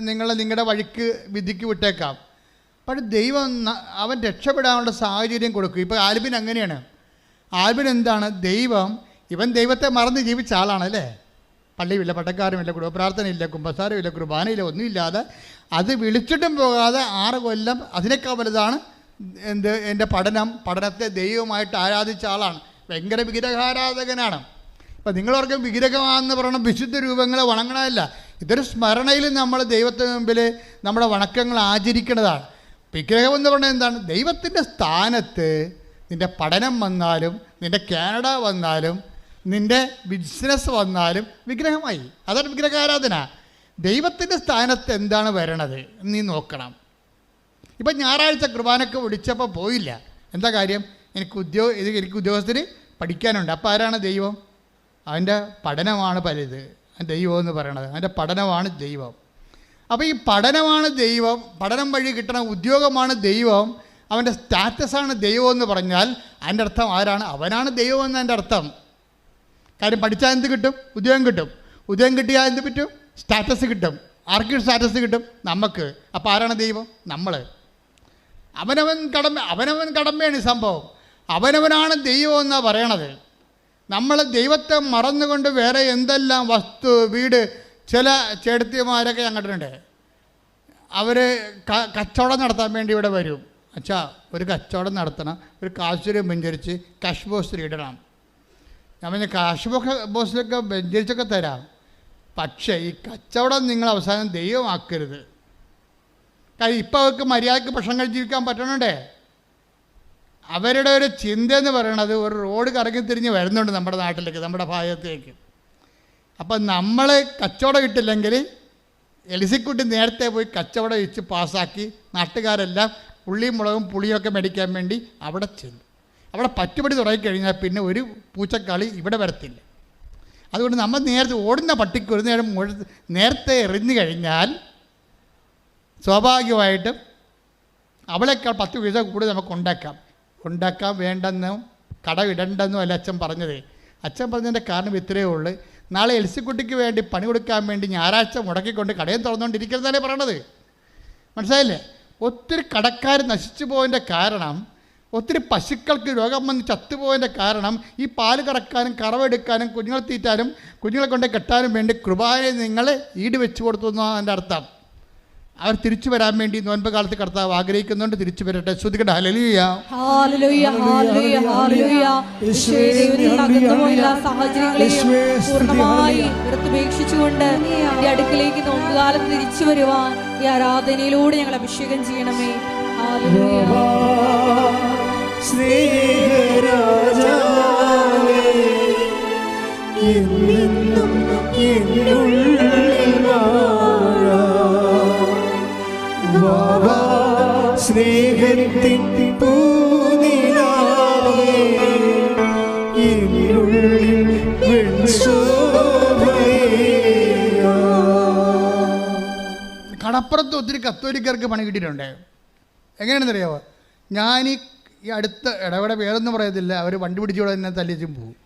നിങ്ങളുടെ വഴിക്ക് വിധിക്ക് വിട്ടേക്കാം. പക്ഷേ ദൈവം അവൻ രക്ഷപ്പെടാനുള്ള സാഹചര്യം കൊടുക്കും. ഇപ്പോൾ ആൽബിൻ അങ്ങനെയാണ്. ആൽബിൻ എന്താണ്? ഇവൻ ദൈവത്തെ മറന്ന് ജീവിച്ച ആളാണല്ലേ. പള്ളിയുമില്ല, പട്ടക്കാരുമില്ല, കുടുംബപ്രാർത്ഥനയില്ല, കുമ്പസാരമില്ല, കുർബാനയില്ല, ഒന്നുമില്ലാതെ അത് വിളിച്ചിട്ടും പോകാതെ 6 കൊല്ലം അതിനേക്കാൾ വലുതാണ് എൻ്റെ പഠനത്തെ ദൈവമായിട്ട് ആരാധിച്ച ആളാണ്. ഭയങ്കര വിഗ്രഹാരാധകനാണ്. ഇപ്പം നിങ്ങളോർക്കും വിഗ്രഹമാണെന്ന് പറയണം വിശുദ്ധ രൂപങ്ങളെ വണങ്ങണമല്ല. ഇതൊരു സ്മരണയിൽ നമ്മൾ ദൈവത്തിന് മുമ്പിൽ നമ്മുടെ വണക്കങ്ങൾ ആചരിക്കുന്നതാണ്. വിഗ്രഹം എന്ന് പറഞ്ഞാൽ എന്താണ്? ദൈവത്തിൻ്റെ സ്ഥാനത്ത് നിൻ്റെ പഠനം വന്നാലും, നിൻ്റെ കാനഡ വന്നാലും, നിൻ്റെ ബിസിനസ് വന്നാലും വിഗ്രഹമായി. അതാണ് വിഗ്രഹാരാധന. ദൈവത്തിൻ്റെ സ്ഥാനത്ത് എന്താണ് വരണത് നീ നോക്കണം. ഇപ്പം ഞായറാഴ്ച കുർബാനക്ക് വിളിച്ചപ്പോൾ പോയില്ല. എന്താ കാര്യം? എനിക്ക് ഉദ്യോഗസ്ഥന് പഠിക്കാനുണ്ട്. അപ്പോൾ ആരാണ് ദൈവം? അവൻ്റെ പഠനമാണ് പലത് ദൈവം എന്ന് പറയണത്. അവൻ്റെ പഠനമാണ് ദൈവം. അപ്പോൾ ഈ പഠനമാണ് ദൈവം, പഠനം വഴി കിട്ടണ ഉദ്യോഗമാണ് ദൈവം, അവൻ്റെ സ്റ്റാറ്റസാണ് ദൈവം എന്ന് പറഞ്ഞാൽ അതിൻ്റെ അർത്ഥം ആരാണ്? അവനാണ് ദൈവം എന്നതിൻ്റെ അർത്ഥം. കാര്യം പഠിച്ചാൽ എന്ത് കിട്ടും? ഉദ്യോഗം കിട്ടും. ഉദ്യോഗം കിട്ടിയാൽ എന്ത് പറ്റും? സ്റ്റാറ്റസ് കിട്ടും. ആർക്ക് സ്റ്റാറ്റസ് കിട്ടും? നമുക്ക്. അപ്പോൾ ആരാണ് ദൈവം? നമ്മൾ. അവനവൻ കടമയാണ് ഈ സംഭവം. അവനവനാണ് ദൈവം എന്നാണ് പറയണത്. നമ്മൾ ദൈവത്തെ മറന്നുകൊണ്ട് വേറെ എന്തെല്ലാം വസ്തു, വീട്, ചില ചേട്ടത്തിമാരൊക്കെ ഞാൻ കണ്ടിട്ടുണ്ട്. അവർ കച്ചവടം നടത്താൻ വേണ്ടി ഇവിടെ വരും. അച്ഛാ, ഒരു കച്ചവടം നടത്തണം, ഒരു കാശുരം ബെഞ്ചരിച്ച് കാഷ് ബോക്സിൽ ഇടണം. ഞാൻ പറഞ്ഞ കാഷ് ബോക്സിലൊക്കെ ബെഞ്ചരിച്ചൊക്കെ തരാം. പക്ഷേ ഈ കച്ചവടം നിങ്ങൾ അവസാനം ദൈവമാക്കരുത്. കാര്യം ഇപ്പോൾ അവർക്ക് മര്യാദയ്ക്ക് ഭക്ഷണം കഴിച്ച് ജീവിക്കാൻ പറ്റണുണ്ടേ. അവരുടെ ഒരു ചിന്ത എന്ന് പറയണത് ഒരു റോഡ് കറങ്ങി തിരിഞ്ഞ് വരുന്നുണ്ട് നമ്മുടെ നാട്ടിലേക്ക്, നമ്മുടെ ഭാഗത്തേക്ക്. അപ്പം നമ്മൾ കച്ചവടം ഇട്ടില്ലെങ്കിൽ എലിസിക്കുട്ടി നേരത്തെ പോയി കച്ചവടം ഇച്ച് പാസ്സാക്കി നാട്ടുകാരെല്ലാം ഉള്ളിയും മുളകും പുളിയൊക്കെ മേടിക്കാൻ വേണ്ടി അവിടെ ചെന്നു. അവിടെ പറ്റുപടി തുടങ്ങിക്കഴിഞ്ഞാൽ പിന്നെ ഒരു പൂച്ചക്കാളി ഇവിടെ വരത്തില്ല. അതുകൊണ്ട് നമ്മൾ നേരത്തെ ഓടുന്ന പട്ടിക്ക് ഒരു നേരം നേരത്തെ എറിഞ്ഞു കഴിഞ്ഞാൽ സ്വാഭാവികമായിട്ടും അവളേക്കാൾ 10 പൈസ കൂടുതൽ നമുക്ക് ഉണ്ടാക്കാം വേണ്ടെന്നും കടമിടണ്ടെന്നും അല്ല അച്ഛൻ പറഞ്ഞത്. അച്ഛൻ പറഞ്ഞതിൻ്റെ കാരണം ഇത്രയേ ഉള്ളൂ. നാളെ എൽസിക്കുട്ടിക്ക് വേണ്ടി പണി കൊടുക്കാൻ വേണ്ടി ഞായറാഴ്ച മുടക്കിക്കൊണ്ട് കടയും തുറന്നുകൊണ്ടിരിക്കുന്നതല്ലേ പറയണത്. മനസ്സിലായില്ലേ? ഒത്തിരി കടക്കാർ നശിച്ചു പോയതിൻ്റെ കാരണം, ഒത്തിരി പശുക്കൾക്ക് രോഗം വന്ന് ചത്തുപോയതിൻ്റെ കാരണം ഈ പാല് കറക്കാനും കറവെടുക്കാനും കുഞ്ഞുങ്ങളെ തീറ്റാനും കുഞ്ഞുങ്ങളെ കൊണ്ട് കെട്ടാനും വേണ്ടി കൃപാനെ നിങ്ങൾ ഈട് വെച്ച് കൊടുത്തു എന്നാണ് എൻ്റെ അർത്ഥം. അവർ തിരിച്ചു വരാൻ വേണ്ടി നോൻപ് കാലത്ത് കർത്താവ് ആഗ്രഹിക്കുന്നുണ്ട്. തിരിച്ചു വരട്ടെ. ശ്രുതികട്ടെ. ഹല്ലേലൂയ, ഹല്ലേലൂയ, ഹല്ലേലൂയ, ഹല്ലേലൂയ. സാഹചര്യങ്ങളെയും പൂർണ്ണമായി നിർത്തുപേക്ഷിച്ചുകൊണ്ട് ഈ അടുക്കിലേക്ക് നോമ്പുകാലത്ത് തിരിച്ചു വരുവാൻ ഈ ആരാധനയിലൂടെ ഞങ്ങൾ അഭിഷേകം ചെയ്യണമേ. ഹല്ലേലൂയ. സ്നേഹരാജാവേ, എന്നെന്നും എന്നുള്ളിൽ വാഴാ സ്നേഹത്തിൻ പൂനിലാവേ, എന്നുള്ളിൽ വെൺശോഭയേകാ. കടപ്പുറത്ത് ഒത്തിരി കത്തോലിക്കർക്ക് പണി കിട്ടിയിട്ടുണ്ട്. എങ്ങനെയാണെന്നറിയാമോ? ഞാൻ ഈ അടുത്ത ഇടപെടെ പേരൊന്നും പറയത്തില്ല, അവർ വണ്ടി പിടിച്ചോടെ തന്നെ തല്ലിച്ചും പോകും.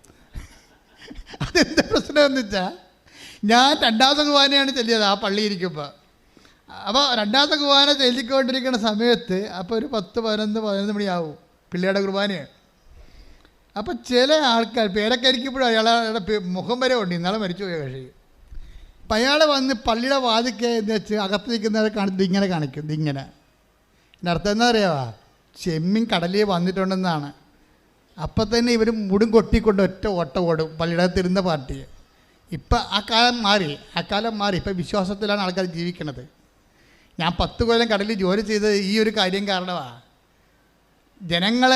അതെന്താ പ്രശ്നമെന്ന് വെച്ചാൽ, ഞാൻ 2ാമത്തെ കുർബാനയാണ് ചെല്ലിയത് ആ പള്ളി ഇരിക്കുമ്പോൾ. അപ്പോൾ 2ാമത്തെ കുർബാന ചെല്ലിക്കൊണ്ടിരിക്കുന്ന സമയത്ത് അപ്പോൾ ഒരു 10-11 മണിയാവും പിള്ളേരുടെ കുർബാനയാണ്. അപ്പോൾ ചില ആൾക്കാർ പേരൊക്കെ ഇരിക്കുമ്പോഴും അയാളുടെ മുഖം വരെ ഉണ്ട്. ഇന്നാളെ മരിച്ചു പോയ കക്ഷി. അപ്പം അയാൾ വന്ന് പള്ളിയുടെ വാതിക്കെ എന്ന് വെച്ച് അകത്ത് നിൽക്കുന്നവരെ ഇങ്ങനെ കാണിക്കും. ഇതിങ്ങനെ എൻ്റെ അർത്ഥം എന്താ അറിയാവാ? ചെമ്മീൻ കടലിൽ വന്നിട്ടുണ്ടെന്നാണ്. അപ്പം തന്നെ ഇവർ മുടും കൊട്ടിക്കൊണ്ട് ഒറ്റ ഓട്ടം ഓടും പള്ളിയുടെ തിരുന്ന പാർട്ടി. ഇപ്പം ആ കാലം മാറി. ഇപ്പം വിശ്വാസത്തിലാണ് ആൾക്കാർ ജീവിക്കുന്നത്. ഞാൻ 10 കൊല്ലം കടലിൽ ജോലി ചെയ്തത് ഈ ഒരു കാര്യം കാരണമാണ്. ജനങ്ങൾ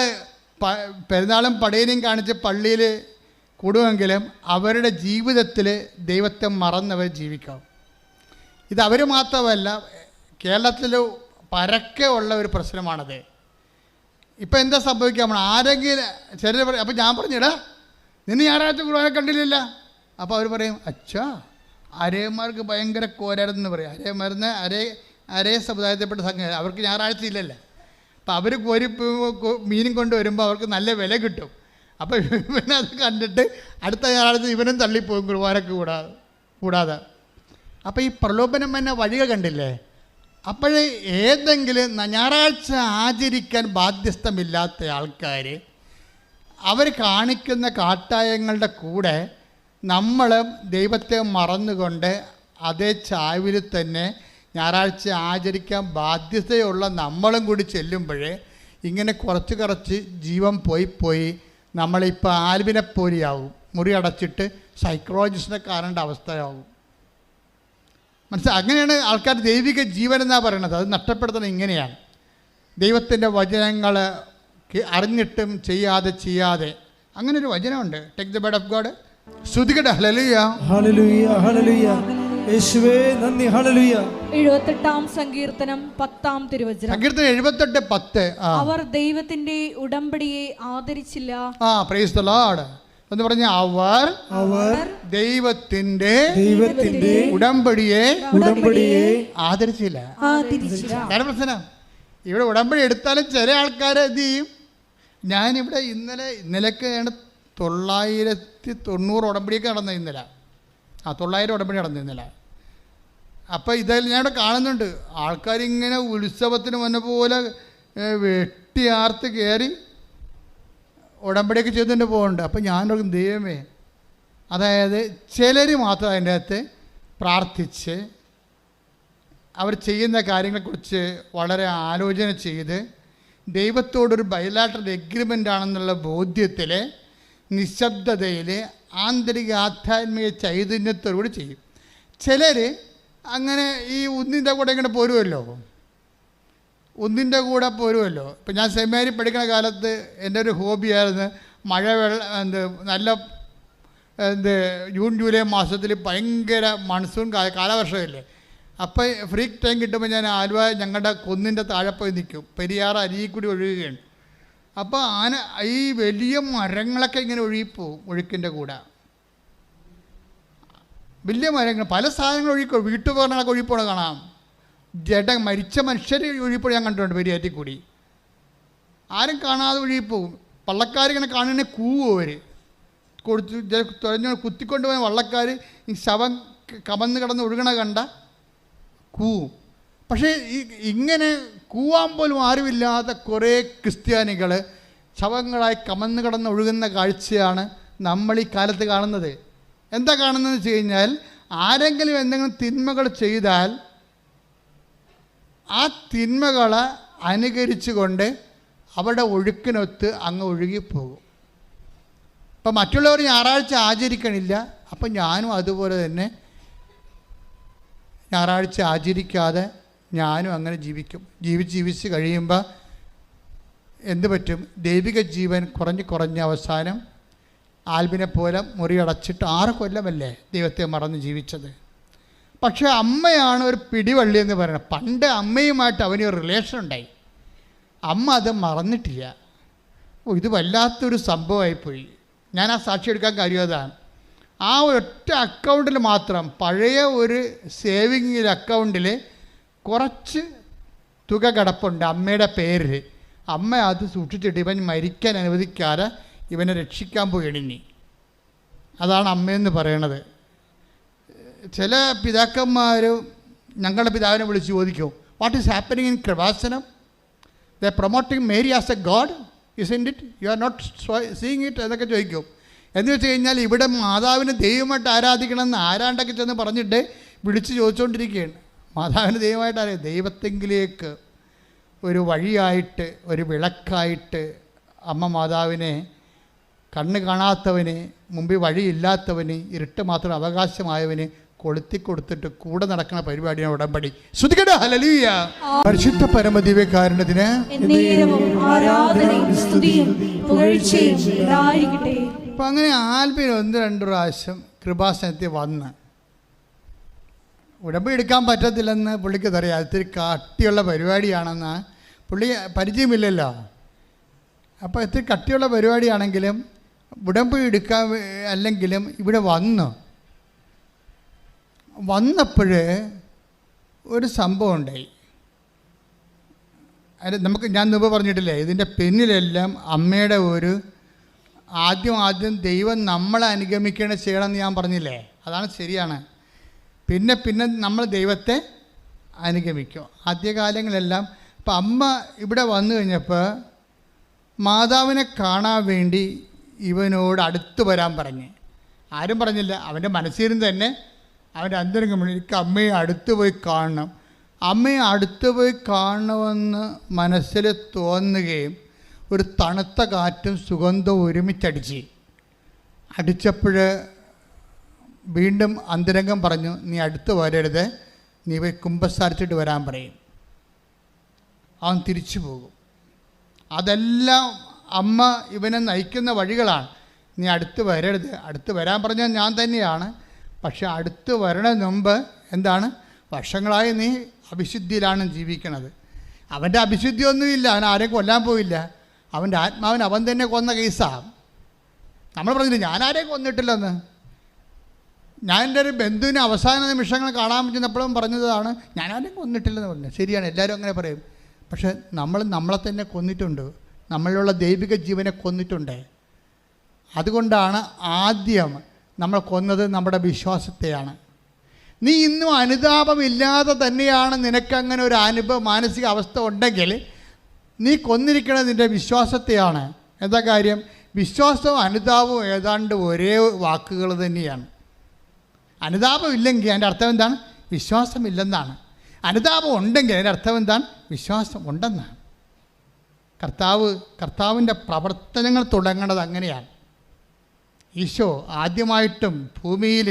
പെരുന്നാളും പടയനെയും കാണിച്ച് പള്ളിയിൽ കൂടുമെങ്കിലും അവരുടെ ജീവിതത്തിൽ ദൈവത്തെ മറന്നവർ ജീവിക്കാം. ഇത് അവർ മാത്രമല്ല, കേരളത്തിൽ പരക്കെ ഉള്ള ഒരു പ്രശ്നമാണത്. ഇപ്പം എന്താ സംഭവിക്കുക? നമ്മൾ ആരെങ്കിലും ചിലർ പറയും, അപ്പം ഞാൻ പറഞ്ഞിടാ നിന്നെ ഞായറാഴ്ച കുർബാന കണ്ടില്ല. അപ്പോൾ അവർ പറയും, അച്ഛാ അരേമാർക്ക് ഭയങ്കര കോരാരെന്ന് പറയും. അരേമാരെന്ന് അരേ സമുദായത്തിൽപ്പെട്ട സംഘം, അവർക്ക് ഞായറാഴ്ച ഇല്ലല്ലോ. അപ്പം അവർ മീനും കൊണ്ട് വരുമ്പോൾ അവർക്ക് നല്ല വില കിട്ടും. അപ്പോൾ ഇവനത് കണ്ടിട്ട് അടുത്ത ഞായറാഴ്ച ഇവനും തള്ളിപ്പോകും കുർബാനക്ക് കൂടാതെ. അപ്പോൾ ഈ പ്രലോഭനം എന്ന വഴിക കണ്ടില്ലേ? അപ്പോഴേ ഏതെങ്കിലും ഞായറാഴ്ച ആചരിക്കാൻ ബാധ്യസ്ഥമില്ലാത്ത ആൾക്കാർ അവർ കാണിക്കുന്ന കാട്ടായങ്ങളുടെ കൂടെ നമ്മൾ ദൈവത്തെ മറന്നുകൊണ്ട് അതേ ചാവിൽ തന്നെ ഞായറാഴ്ച ആചരിക്കാൻ ബാധ്യതയുള്ള നമ്മളും കൂടി ചെല്ലുമ്പോഴേ ഇങ്ങനെ കുറച്ച് ജീവൻ പോയി നമ്മളിപ്പോൾ ആൽവിനെ പോലെയാവും. മുറി അടച്ചിട്ട് സൈക്കോളജിസ്റ്റിനെ കാണേണ്ട അവസ്ഥയാവും. അങ്ങനെയാണ് ആൾക്കാർ ദൈവിക ജീവൻ എന്നാണ് പറയണത്. അത് നഷ്ടപ്പെടുത്തുന്നത് ഇങ്ങനെയാണ്. ദൈവത്തിൻ്റെ വചനങ്ങൾ അറിഞ്ഞിട്ടും ചെയ്യാതെ അങ്ങനൊരു വചനമുണ്ട്. Take the word of God. സ്തുതിക്കട്ടെ. ഹല്ലേലൂയ, ഹല്ലേലൂയ, ഹല്ലേലൂയ. യേശുവേ നന്ദി. ഹല്ലേലൂയ. 78-ാം സങ്കീർത്തനം 10-ാം തിരുവചനം. സങ്കീർത്തനം 78:10. അവർ ദൈവത്തിന്റെ ഉടമ്പടിയെ ആദരിച്ചില്ല. പ്രൈസ് ദി ലോർഡ് എന്ന് പറഞ്ഞ അവർ ദൈവത്തിന്റെ ഉടമ്പടിയെ ആദരിച്ചില്ല. പ്രശ്നം ഇവിടെ ഉടമ്പടി എടുത്താലും ചില ആൾക്കാർ എന്ത് ചെയ്യും? ഞാനിവിടെ ഇന്നലെയൊക്കെയാണ് 990 ഉടമ്പടിയൊക്കെ നടന്നത്. ഇന്നലെ 900 ഉടമ്പടി നടന്നു ഇന്നലെ. അപ്പോൾ ഇതെല്ലാം ഞാനിവിടെ കാണുന്നുണ്ട്. ആൾക്കാരിങ്ങനെ ഉത്സവത്തിന് വന്ന പോലെ വെട്ടിയാർത്ത് കയറി ഉടമ്പടിയൊക്കെ ചെയ്തുകൊണ്ട് പോകുന്നുണ്ട്. അപ്പോൾ ഞാനൊരു ദൈവമേ, അതായത് ചിലർ മാത്രം അതിൻ്റെ അകത്ത് പ്രാർത്ഥിച്ച് അവർ ചെയ്യുന്ന കാര്യങ്ങളെക്കുറിച്ച് വളരെ ആലോചന ചെയ്ത് ദൈവത്തോടൊരു ബയലാട്രൽ എഗ്രിമെൻ്റ് ആണെന്നുള്ള ബോധ്യത്തിൽ നിശബ്ദതയിൽ ആന്തരിക ആധ്യാത്മിക ചൈതന്യത്തോടുകൂടി ചെയ്യും. ചിലർ അങ്ങനെ ഈ ഒന്നിൻ്റെ കൂടെ ഇങ്ങനെ പോരുമല്ലോ. ഇപ്പം ഞാൻ സെമിനാരി പഠിക്കുന്ന കാലത്ത് എൻ്റെ ഒരു ഹോബിയായിരുന്നു നല്ല ജൂൺ ജൂലൈ മാസത്തിൽ ഭയങ്കര മൺസൂൺ കാലവർഷമല്ലേ. അപ്പോൾ ഫ്രീ ടൈം കിട്ടുമ്പോൾ ഞാൻ ആലുവ ഞങ്ങളുടെ കുന്നിൻ്റെ താഴെ പോയി നിൽക്കും. പെരിയാർ അരിയിൽ കൂടി ഒഴുകുകയാണ്. അപ്പോൾ ഈ വലിയ മരങ്ങളൊക്കെ ഇങ്ങനെ ഒഴുകിപ്പോവും. ഒഴുക്കിൻ്റെ കൂടെ വലിയ മരങ്ങൾ, പല സാധനങ്ങൾ ഒഴുകിപ്പോ, വീട്ടുപകരണങ്ങളൊക്കെ ഒഴുകിപ്പോണ കാണാം. മരിച്ച മനുഷ്യർ ഒഴുകിപ്പോൾ ഞാൻ കണ്ടിട്ടുണ്ട് പെരിയാറ്റിൽ കൂടി. ആരും കാണാതെ ഒഴുകിപ്പോകും. വള്ളക്കാരിങ്ങനെ കാണുന്നതിനെ കൂവും അവർ തുഴഞ്ഞ് കുത്തിക്കൊണ്ട് പോയ വള്ളക്കാർ ഈ ശവം കമന്ന് കിടന്ന് ഒഴുകണ കണ്ട കൂവും. പക്ഷേ ഇങ്ങനെ കൂവാൻ പോലും ആരുമില്ലാത്ത കുറേ ക്രിസ്ത്യാനികൾ ശവങ്ങളായി കമന്ന് കിടന്ന് ഒഴുകുന്ന കാഴ്ചയാണ് നമ്മൾ ഈ കാലത്ത് കാണുന്നത്. എന്താ കാണുന്നതെന്ന് വെച്ച് കഴിഞ്ഞാൽ, ആരെങ്കിലും എന്തെങ്കിലും തിന്മകൾ ചെയ്താൽ ആ തിന്മകളെ അനുകരിച്ചുകൊണ്ട് അവരുടെ ഒഴുക്കിനൊത്ത് അങ്ങ് ഒഴുകിപ്പോകും. ഇപ്പം മറ്റുള്ളവർ ഞായറാഴ്ച ആചരിക്കണില്ല, അപ്പം ഞാനും അതുപോലെ തന്നെ ഞായറാഴ്ച ആചരിക്കാതെ ഞാനും അങ്ങനെ ജീവിച്ച് കഴിയുമ്പോൾ എന്ത് പറ്റും? ദൈവിക ജീവൻ കുറഞ്ഞ് അവസാനം ആൽബിനെ പോലെ മുറിയടച്ചിട്ട് 6 കൊല്ലമല്ലേ ദൈവത്തെ മറന്ന് ജീവിച്ചത്. പക്ഷേ അമ്മയാണ് ഒരു പിടിവള്ളി എന്ന് പറയുന്നത്. പണ്ട് അമ്മയുമായിട്ട് അവനൊരു റിലേഷൻ ഉണ്ടായി, അമ്മ അത് മറന്നിട്ടില്ല. ഇത് വല്ലാത്തൊരു സംഭവമായിപ്പോയി. ഞാൻ ആ സാക്ഷി എടുക്കാൻ കാര്യം അതാണ്. ആ ഒറ്റ അക്കൗണ്ടിൽ മാത്രം, പഴയ ഒരു സേവിങ് അക്കൗണ്ടിൽ കുറച്ച് തുക കിടപ്പുണ്ട് അമ്മയുടെ പേരിൽ. അമ്മ അത് സൂക്ഷിച്ചിട്ട് ഇവൻ മരിക്കാൻ അനുവദിക്കാതെ ഇവനെ രക്ഷിക്കാൻ പോയിണിനി. അതാണ് അമ്മയെന്ന് പറയണത്. ചില പിതാക്കന്മാർ ഞങ്ങളുടെ പിതാവിനെ വിളിച്ച് ചോദിക്കും, what is happening in Kripasanam? The promoting Mary as a God, isn't it? You are not seeing it എന്നൊക്കെ ചോദിക്കും. എന്ന് വെച്ച് കഴിഞ്ഞാൽ ഇവിടെ മാതാവിനെ ദൈവമായിട്ട് ആരാധിക്കണമെന്ന് ആരാണ്ടൊക്കെ ചെന്ന് പറഞ്ഞിട്ട് വിളിച്ച് ചോദിച്ചുകൊണ്ടിരിക്കുകയാണ്. മാതാവിനെ ദൈവമായിട്ട് അറിയാം. ദൈവത്തെങ്കിലേക്ക് ഒരു വഴിയായിട്ട്, ഒരു വിളക്കായിട്ട് അമ്മ മാതാവിനെ കണ്ണ് കാണാത്തവന്, മുമ്പിൽ വഴിയില്ലാത്തവന്, ഇരുട്ട് മാത്രം അവകാശമായവന് കൊളുത്തി കൊടുത്തിട്ട് കൂടെ നടക്കുന്ന പരിപാടിയാണ് ഉടമ്പടി. ശ്രുതികട ഹല്ലേലൂയ. പരിശുദ്ധ പരമദിവ്യകാരുണ്യത്തിന് അപ്പം അങ്ങനെ ആൽബിൻ 1-2 പ്രാവശ്യം കൃപാസനത്തിൽ വന്ന് ഉടമ്പടി എടുക്കാൻ പറ്റത്തില്ലെന്ന് പുള്ളിക്ക് അറിയാം. ഇത്തിരി കട്ടിയുള്ള പരിപാടിയാണെന്ന് പുള്ളി പരിചയമില്ലല്ലോ. അപ്പോൾ ഇത്തിരി കട്ടിയുള്ള പരിപാടിയാണെങ്കിലും ഉടമ്പടി എടുക്കാൻ അല്ലെങ്കിലും ഇവിടെ വന്നപ്പോൾ ഒരു സംഭവം ഉണ്ടായി. അത് ഞാൻ മുമ്പ് പറഞ്ഞിട്ടില്ലേ, ഇതിൻ്റെ പിന്നിലെല്ലാം അമ്മയുടെ ഒരു ആദ്യം ദൈവം നമ്മളെ അനുഗമിക്കണം ചെയ്യണമെന്ന് ഞാൻ പറഞ്ഞില്ലേ, അതാണ് ശരിയാണ്. പിന്നെ നമ്മൾ ദൈവത്തെ അനുഗമിക്കും. ആദ്യകാലങ്ങളെല്ലാം ഇപ്പം അമ്മ ഇവിടെ വന്നു കഴിഞ്ഞപ്പോൾ മാതാവിനെ കാണാൻ വേണ്ടി ഇവനോട് അടുത്ത് വരാൻ പറഞ്ഞ്. ആരും പറഞ്ഞില്ല, അവൻ്റെ മനസ്സിൽ തന്നെ അവൻ്റെ അന്തരംഗം എനിക്ക് അമ്മയെ അടുത്ത് പോയി കാണണം, അമ്മയെ അടുത്ത് പോയി കാണണമെന്ന് മനസ്സിൽ തോന്നുകയും ഒരു തണുത്ത കാറ്റും സുഗന്ധവും അടിച്ചപ്പോൾ വീണ്ടും അന്തരംഗം പറഞ്ഞു, നീ അടുത്ത് വരരുത്, നീ പോയി കുമ്പസാരിച്ചിട്ട് വരാൻ പറയും. അവൻ തിരിച്ചു പോകും. അതെല്ലാം അമ്മ ഇവനെ നയിക്കുന്ന വഴികളാണ്. നീ അടുത്ത് വരരുത്, അടുത്ത് വരാൻ പറഞ്ഞാൽ ഞാൻ തന്നെയാണ്, പക്ഷെ അടുത്ത് വരണതിന് മുമ്പ് എന്താണ്, വർഷങ്ങളായി നീ അവിശുദ്ധിയിലാണ് ജീവിക്കണത്. അവൻ്റെ അവിശുദ്ധിയൊന്നുമില്ല, അവൻ ആരെയും കൊല്ലാൻ പോയില്ല. അവൻ്റെ ആത്മാവിന് അവൻ തന്നെ കൊന്ന കേസാണ്. നമ്മൾ പറഞ്ഞില്ല ഞാൻ ആരെയും കൊന്നിട്ടില്ലെന്ന്. ഞാൻ എൻ്റെ ഒരു ബന്ധുവിന് അവസാന നിമിഷങ്ങൾ കാണാൻ പറ്റുന്നപ്പോഴും പറഞ്ഞതാണ് ഞാൻ ആരെയും കൊന്നിട്ടില്ലെന്ന് പറഞ്ഞു. ശരിയാണ്, എല്ലാവരും അങ്ങനെ പറയും. പക്ഷെ നമ്മളെ തന്നെ കൊന്നിട്ടുണ്ട്, നമ്മളിലുള്ള ദൈവിക ജീവനെ കൊന്നിട്ടുണ്ട്. അതുകൊണ്ടാണ് ആദ്യം നമ്മൾ കൊന്നത് നമ്മുടെ വിശ്വാസത്തെയാണ്. നീ ഇന്നും അനുതാപമില്ലാതെ തന്നെയാണ് നിനക്കങ്ങനെ ഒരു മാനസിക അവസ്ഥ ഉണ്ടെങ്കിൽ നീ കൊന്നിരിക്കുന്നത് നിൻ്റെ വിശ്വാസത്തെയാണ്. എന്താ കാര്യം? വിശ്വാസവും അനുതാപവും ഏതാണ്ട് ഒരേ വാക്കുകൾ തന്നെയാണ്. അനുതാപം ഇല്ലെങ്കിൽ അതിൻ്റെ അർത്ഥം എന്താണ്? വിശ്വാസമില്ലെന്നാണ്. അനുതാപം ഉണ്ടെങ്കിൽ അതിൻ്റെ അർത്ഥം എന്താണ്? വിശ്വാസം ഉണ്ടെന്നാണ്. കർത്താവിൻ്റെ പ്രവർത്തനങ്ങൾ തുടങ്ങുന്നത് അങ്ങനെയാണ്. ഈശോ ആദ്യമായിട്ടും ഭൂമിയിൽ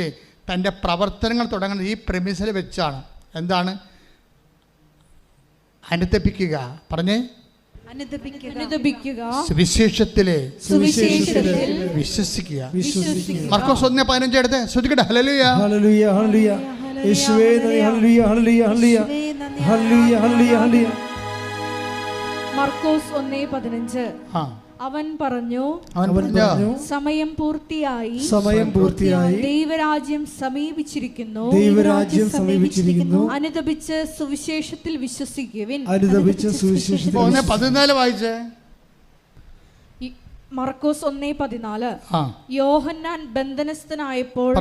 തൻ്റെ പ്രവർത്തനങ്ങൾ തുടങ്ങുന്നത് ഈ പ്രെമിസിൽ വെച്ചാണ്. എന്താണ്? അനുതപിക്കുക. പറഞ്ഞേ, സുവിശേഷത്തിലെ വിശ്വസിക്കുക. മർക്കോസ് 1:15 എടുത്ത് ശ്രദ്ധിക്കട്ടെ. ഹല്ലേലൂയ ഹല്ലേലൂയ ഹല്ലേലൂയ യേശുവേ ഹല്ലേലൂയ ഹല്ലേലൂയ ഹല്ലേലൂയ ഹല്ലേലൂയ ഹല്ലേലൂയ ഹല്ലേലൂയ. മർക്കോസ് 1:15. അവൻ പറഞ്ഞു, സമയം പൂർത്തിയായി, ദൈവരാജ്യം സമീപിച്ചിരിക്കുന്നു, അനുതപിച്ച് സുവിശേഷത്തിൽ വിശ്വസിക്കുവിൻ. 14 വായിച്ചേ. മർക്കോസ് 1:14. യോഹന്നാൻ ബന്ധനസ്ഥനായപ്പോൾ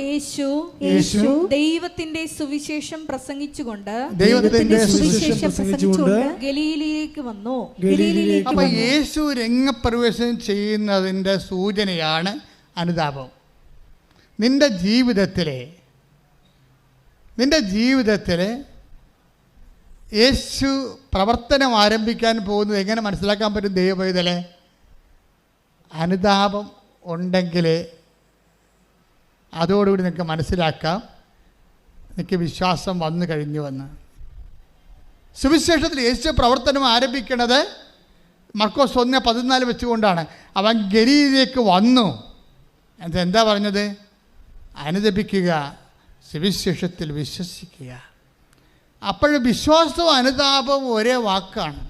യേശു ദൈവത്തിന്റെ സുവിശേഷം പ്രസംഗിച്ചുകൊണ്ട് ഗലീലയിലേക്ക് വന്നു. അപ്പൊ യേശു രംഗപ്രവേശനം ചെയ്യുന്നതിന്റെ സൂചനയാണ് അനുതാപം. നിന്റെ ജീവിതത്തിലെ യേശു പ്രവർത്തനം ആരംഭിക്കാൻ പോകുന്നത് എങ്ങനെ മനസ്സിലാക്കാൻ പറ്റും? ദൈവപൈതലെ, അനുതാപം ഉണ്ടെങ്കിൽ അതോടുകൂടി നിങ്ങൾക്ക് മനസ്സിലാക്കാം എനിക്ക് വിശ്വാസം വന്നു കഴിഞ്ഞുവെന്ന്. സുവിശേഷത്തിൽ യേശു പ്രവർത്തനം ആരംഭിക്കുന്നത് മർക്കോസ് 1:14 വെച്ചുകൊണ്ടാണ്. അവൻ ഗലീലയിലേക്ക് വന്നു. എന്താ പറഞ്ഞത്? അനുതപിക്കുക, സുവിശേഷത്തിൽ വിശ്വസിക്കുക. അപ്പോഴും വിശ്വാസവും അനുതാപവും ഒരേ വാക്കാണ്.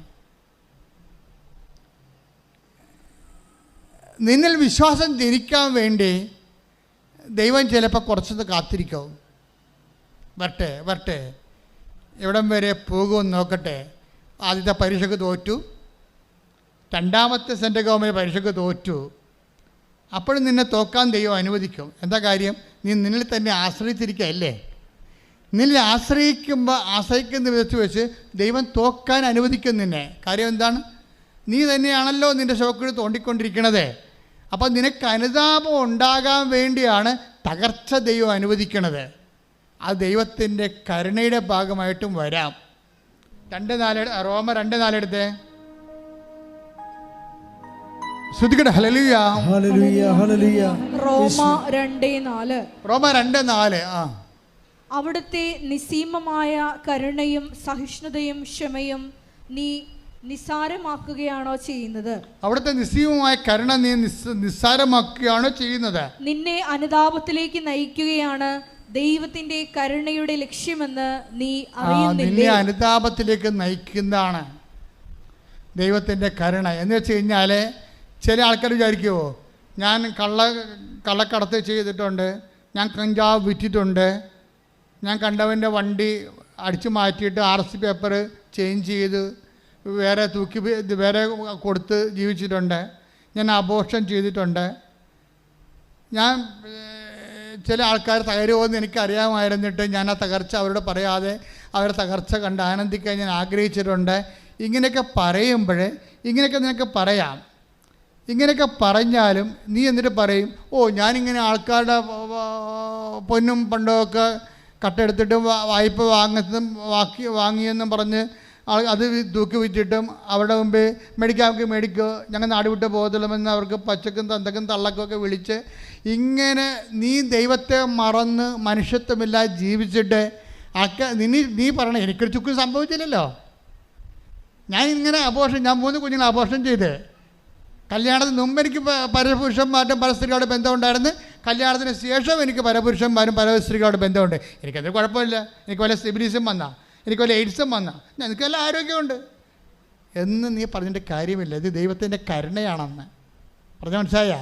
നിന്നിൽ വിശ്വാസം ജനിക്കാൻ വേണ്ടി ദൈവം ചിലപ്പോൾ കുറച്ചത് കാത്തിരിക്കും. വരട്ടെ എവിടം വരെ പോകുമെന്ന് നോക്കട്ടെ. ആദ്യത്തെ പരീക്ഷയ്ക്ക് തോറ്റു, രണ്ടാമത്തെ സെൻട്രൽ ഗവൺമെൻറ് പരീക്ഷയ്ക്ക് തോറ്റു. അപ്പോഴും നിന്നെ തോക്കാൻ ദൈവം അനുവദിക്കും. എന്താ കാര്യം? നീ നിന്നിൽ തന്നെ ആശ്രയിച്ചിരിക്കുകയല്ലേ. നിന്നെ ആശ്രയിക്കുന്ന വിധത്തിൽ വെച്ച് ദൈവം തോക്കാൻ അനുവദിക്കും നിന്നെ. കാര്യം എന്താണ്? നീ തന്നെയാണല്ലോ നിൻ്റെ ശവക്കുഴി തോണ്ടിക്കൊണ്ടിരിക്കണത്. അപ്പം നിനക്ക് അനുതാപം ഉണ്ടാകാൻ വേണ്ടിയാണ് തകർച്ച ദൈവം അനുവദിക്കണത്. അത് ദൈവത്തിൻ്റെ കരുണയുടെ ഭാഗമായിട്ടും വരാം. 2:4 റോമ 2:4 എടുത്തേ. ശ്രുതികട ഹല്ലേലൂയ. റോമ 2:4. അവിടുത്തെ നിസ്സീമമായ കരുണയും സഹിഷ്ണുതയും ക്ഷമയും നീ നിസ്സാരമാക്കുകയാണോ ചെയ്യുന്നത്? അവിടുത്തെ നിസ്സീമമായ കരുണ നീ നിസ്സാരമാക്കുകയാണോ ചെയ്യുന്നത്? നിന്നെ അനുതാപത്തിലേക്ക് നയിക്കുകയാണ് ദൈവത്തിന്റെ കരുണയുടെ ലക്ഷ്യമെന്ന് നീ അറിയുന്നില്ലേ? നിന്നെ അനുതാപത്തിലേക്ക് നയിക്കുന്നതാണ് ദൈവത്തിൻ്റെ കരുണ. എന്ന് വെച്ച് കഴിഞ്ഞാൽ ചില ആൾക്കാർ വിചാരിക്കുമോ, ഞാൻ കള്ളക്കടത്ത് ചെയ്തിട്ടുണ്ട്, ഞാൻ കഞ്ചാവ് വിറ്റിട്ടുണ്ട്, ഞാൻ കണ്ടവൻ്റെ വണ്ടി അടിച്ചു മാറ്റിയിട്ട് RC പേപ്പർ ചേഞ്ച് ചെയ്ത് വേറെ കൊടുത്ത് ജീവിച്ചിട്ടുണ്ട്, ഞാൻ അബോർഷൻ ചെയ്തിട്ടുണ്ട്. ഞാൻ ചില ആൾക്കാർ തകരുമെന്ന് എനിക്കറിയാമായിരുന്നിട്ട് ഞാൻ ആ തകർച്ച അവരോട് പറയാതെ അവരുടെ തകർച്ച കണ്ട് ആനന്ദിക്കാൻ ഞാൻ ആഗ്രഹിച്ചിട്ടുണ്ട്. ഇങ്ങനെയൊക്കെ പറയുമ്പോൾ ഇങ്ങനെയൊക്കെ നിനക്ക് പറയാം. ഇങ്ങനെയൊക്കെ പറഞ്ഞാലും നീ എന്നിട്ട് പറയും, ഞാനിങ്ങനെ ആൾക്കാരുടെ പൊന്നും പണ്ടമൊക്കെ കട്ടെടുത്തിട്ടും വായ്പ വാങ്ങിയെന്നും പറഞ്ഞ് അത് തൂക്കി വിറ്റിട്ടും അവരുടെ മുമ്പേ മേടിക്കോ ഞങ്ങൾ നാട് വിട്ട് പോകത്തുള്ളമെന്ന് അവർക്ക് പച്ചക്കും തന്തക്കും തള്ളക്കുമൊക്കെ വിളിച്ച് ഇങ്ങനെ നീ ദൈവത്തെ മറന്ന് മനുഷ്യത്വമില്ലാതെ ജീവിച്ചിട്ട് നീ പറയണേ എനിക്കൊരു ചുക്ക് സംഭവിച്ചില്ലല്ലോ. ഞാൻ 3 കുഞ്ഞുങ്ങളെ അബോർഷൻ ചെയ്ത്, കല്യാണത്തിന് മുമ്പ് എനിക്ക് പരപുരുഷന്മാരും പരസ്ത്രീകളുടെ ബന്ധമുണ്ടായിരുന്നു, കല്യാണത്തിന് ശേഷം എനിക്ക് പരപുരുഷന്മാരും പരസ്ത്രീകളുടെ ബന്ധമുണ്ട്. എനിക്കതിന് കുഴപ്പമില്ല. എനിക്ക് വല്ല സിബിലിസും വന്നാൽ, എനിക്ക് വല്ല എയ്ഡ്സും വന്നാൽ, എനിക്ക് വല്ല ആരോഗ്യമുണ്ട് എന്ന് നീ പറഞ്ഞിട്ട് കാര്യമില്ല. ഇത് ദൈവത്തിൻ്റെ കരുണയാണെന്ന് പറഞ്ഞാൽ മനസ്സിലായ?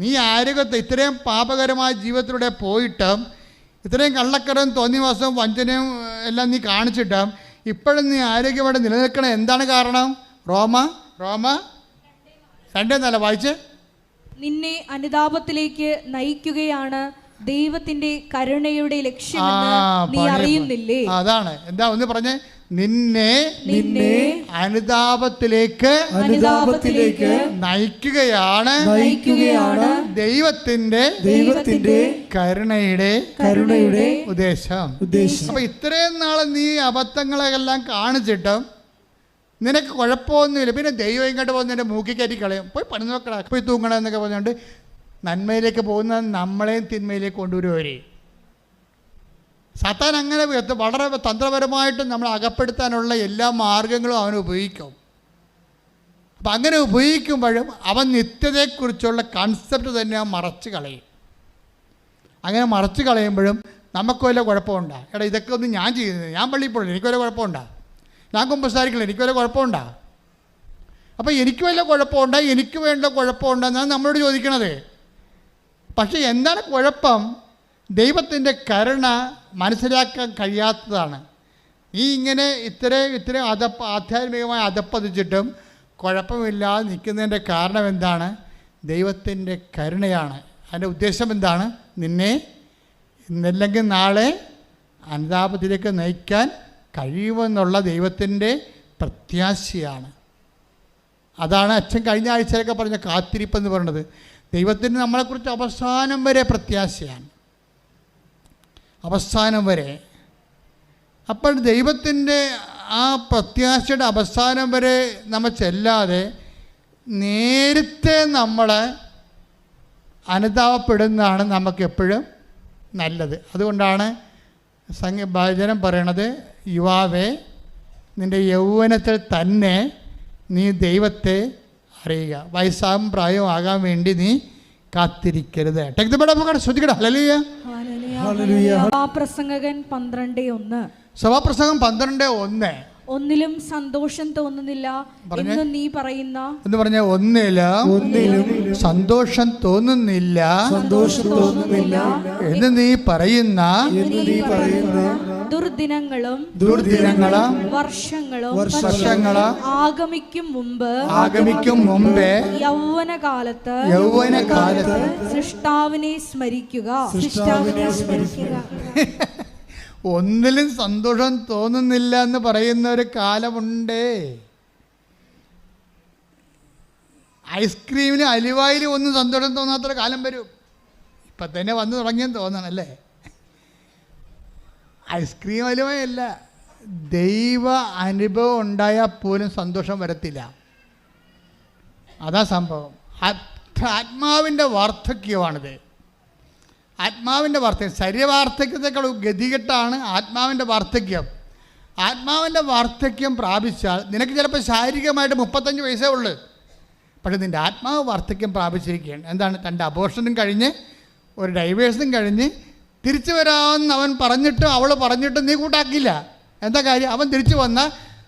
നീ ആരോഗ്യത്തെ ഇത്രയും പാപകരമായ ജീവിതത്തിലൂടെ പോയിട്ടും ഇത്രയും കള്ളക്കടവും തോന്നിവാസവും വഞ്ചനയും എല്ലാം നീ കാണിച്ചിട്ടും ഇപ്പോഴും നീ ആരോഗ്യമായിട്ട് നിലനിൽക്കണം. എന്താണ് കാരണം? റോമ 2:4 വായിച്ച്. നിന്നെ അനുതാപത്തിലേക്ക് നയിക്കുകയാണ് ദൈവത്തിന്റെ കരുണയുടെ ലക്ഷ്യമെന്ന് നീ അറിയുന്നില്ലേ? അതാണ്. എന്താ ഒന്ന് പറഞ്ഞേ? നിന്നെ അനുതാപത്തിലേക്ക് നയിക്കുകയാണ് ദൈവത്തിന്റെ കരുണയുടെ ഉദ്ദേശം. അപ്പൊ ഇത്രയും നാളെ നീ അബദ്ധങ്ങളെല്ലാം കാണിച്ചിട്ടും നിനക്ക് കുഴപ്പമൊന്നുമില്ല. പിന്നെ ദൈവം ഇങ്ങോട്ട് പോകുന്നതിൻ്റെ മൂക്കി കയറ്റി കളയും. പോയി പണി നോക്കടാ, പോയി തൂങ്ങണം എന്നൊക്കെ പറഞ്ഞുകൊണ്ട് നന്മയിലേക്ക് പോകുന്ന നമ്മളെയും തിന്മയിലേക്ക് കൊണ്ടുവരുവരെ. സാത്താൻ അങ്ങനെ വളരെ തന്ത്രപരമായിട്ട് നമ്മൾ അകപ്പെടുത്താനുള്ള എല്ലാ മാർഗങ്ങളും അവൻ ഉപയോഗിക്കും. അപ്പം അങ്ങനെ ഉപയോഗിക്കുമ്പോഴും അവൻ നിത്യതയെക്കുറിച്ചുള്ള കൺസെപ്റ്റ് തന്നെ മറച്ച് കളയും. അങ്ങനെ മറച്ച് കളയുമ്പോഴും നമുക്ക് വല്ല കുഴപ്പമുണ്ടോ? ഇതൊക്കെ ഒന്നും ഞാൻ ചെയ്യുന്നത്, ഞാൻ പള്ളിയിൽ പോയില്ല, എനിക്ക് വല്ല കുഴപ്പമുണ്ടോ? ഞാൻ കുമ്പസാരിക്കില്ല, എനിക്ക് വല്ല കുഴപ്പമുണ്ടോ? അപ്പോൾ എനിക്ക് വല്ല കുഴപ്പമുണ്ടോ, എനിക്ക് വേണ്ട കുഴപ്പമുണ്ടെന്നാണ് നമ്മളോട് ചോദിക്കണത്. പക്ഷേ എന്താണ് കുഴപ്പം? ദൈവത്തിൻ്റെ കരുണ മനസ്സിലാക്കാൻ കഴിയാത്തതാണ്. ഈ ഇങ്ങനെ ഇത്രയും ആധ്യാത്മികമായി അതപ്പതിച്ചിട്ടും കുഴപ്പമില്ലാതെ നിൽക്കുന്നതിൻ്റെ കാരണം എന്താണ്? ദൈവത്തിൻ്റെ കരുണയാണ്. അതിൻ്റെ ഉദ്ദേശം എന്താണ്? നിന്നെ ഇന്നല്ലെങ്കിൽ നാളെ അനുതാപത്തിലേക്ക് നയിക്കാൻ കഴിയുമെന്നുള്ള ദൈവത്തിൻ്റെ പ്രത്യാശയാണ്. അതാണ് അച്ഛൻ കഴിഞ്ഞ ആഴ്ചയിലൊക്കെ പറഞ്ഞ കാത്തിരിപ്പെന്ന് പറയുന്നത്. ദൈവത്തിന് നമ്മളെക്കുറിച്ച് അവസാനം വരെ പ്രത്യാശയാണ്, അവസാനം വരെ. അപ്പോൾ ദൈവത്തിൻ്റെ ആ പ്രത്യാശയുടെ അവസാനം വരെ നമ്മൾ ചെല്ലാതെ നേരത്തെ നമ്മൾ അനുതാപപ്പെടുന്നതാണ് നമുക്കെപ്പോഴും നല്ലത്. അതുകൊണ്ടാണ് ഭജനം പറയണത്, യുവാവേ നിൻ്റെ യൗവനത്തിൽ തന്നെ നീ ദൈവത്തെ അറിയുക, വയസ്സാകും പ്രായവും ആകാൻ വേണ്ടി നീ കാത്തിരിക്കരുത്. ശ്രദ്ധിക്കട്ടെ. ഹല്ലേലൂയ. സഭാപ്രസംഗകൻ 12:1. സഭാപ്രസംഗം 12:1. ഒന്നിലും സന്തോഷം തോന്നുന്നില്ല എന്ന് നീ പറയുന്ന എന്ന് പറഞ്ഞ ഒന്നിലും സന്തോഷം തോന്നുന്നില്ല എന്ന് നീ പറയുന്ന ദുർദിനങ്ങളും വർഷങ്ങളും ആഗമിക്കും മുമ്പേ യൗവനകാലത്ത് സൃഷ്ടാവിനെ സ്മരിക്കുക. ഒന്നിലും സന്തോഷം തോന്നുന്നില്ല എന്ന് പറയുന്ന ഒരു കാലമുണ്ട്. ഐസ്ക്രീമിന് അലുവായിലും ഒന്നും സന്തോഷം തോന്നാത്തൊരു കാലം വരും. ഇപ്പം തന്നെ വന്നു തുടങ്ങിയെന്ന് തോന്നണല്ലേ. ഐസ്ക്രീം അലുവയല്ല, ദൈവ അനുഭവം ഉണ്ടായാൽ പോലും സന്തോഷം വരത്തില്ല. അതാ സംഭവം. ആത്മാവിൻ്റെ വാർദ്ധക്യമാണിത്. ആത്മാവിൻ്റെ വാർദ്ധക്യം, ശരീരവാർദ്ധക്യത്തെക്കാൾ ഗതികെട്ടാണ് ആത്മാവിൻ്റെ വാർദ്ധക്യം. ആത്മാവിൻ്റെ വാർദ്ധക്യം പ്രാപിച്ചാൽ നിനക്ക് ചിലപ്പോൾ ശാരീരികമായിട്ട് 35 വയസ്സേ ഉള്ളൂ, പക്ഷേ നിൻ്റെ ആത്മാവ് വാർദ്ധക്യം പ്രാപിച്ചിരിക്കുകയാണ്. എന്താണ്? 2 അബോർഷനും കഴിഞ്ഞ് ഒരു ഡൈവേഴ്സും കഴിഞ്ഞ് തിരിച്ചു വരാമെന്ന് അവൻ പറഞ്ഞിട്ട് അവൾ പറഞ്ഞിട്ട് നീ കൂട്ടാക്കില്ല. എന്താ കാര്യം? അവൻ തിരിച്ചു വന്ന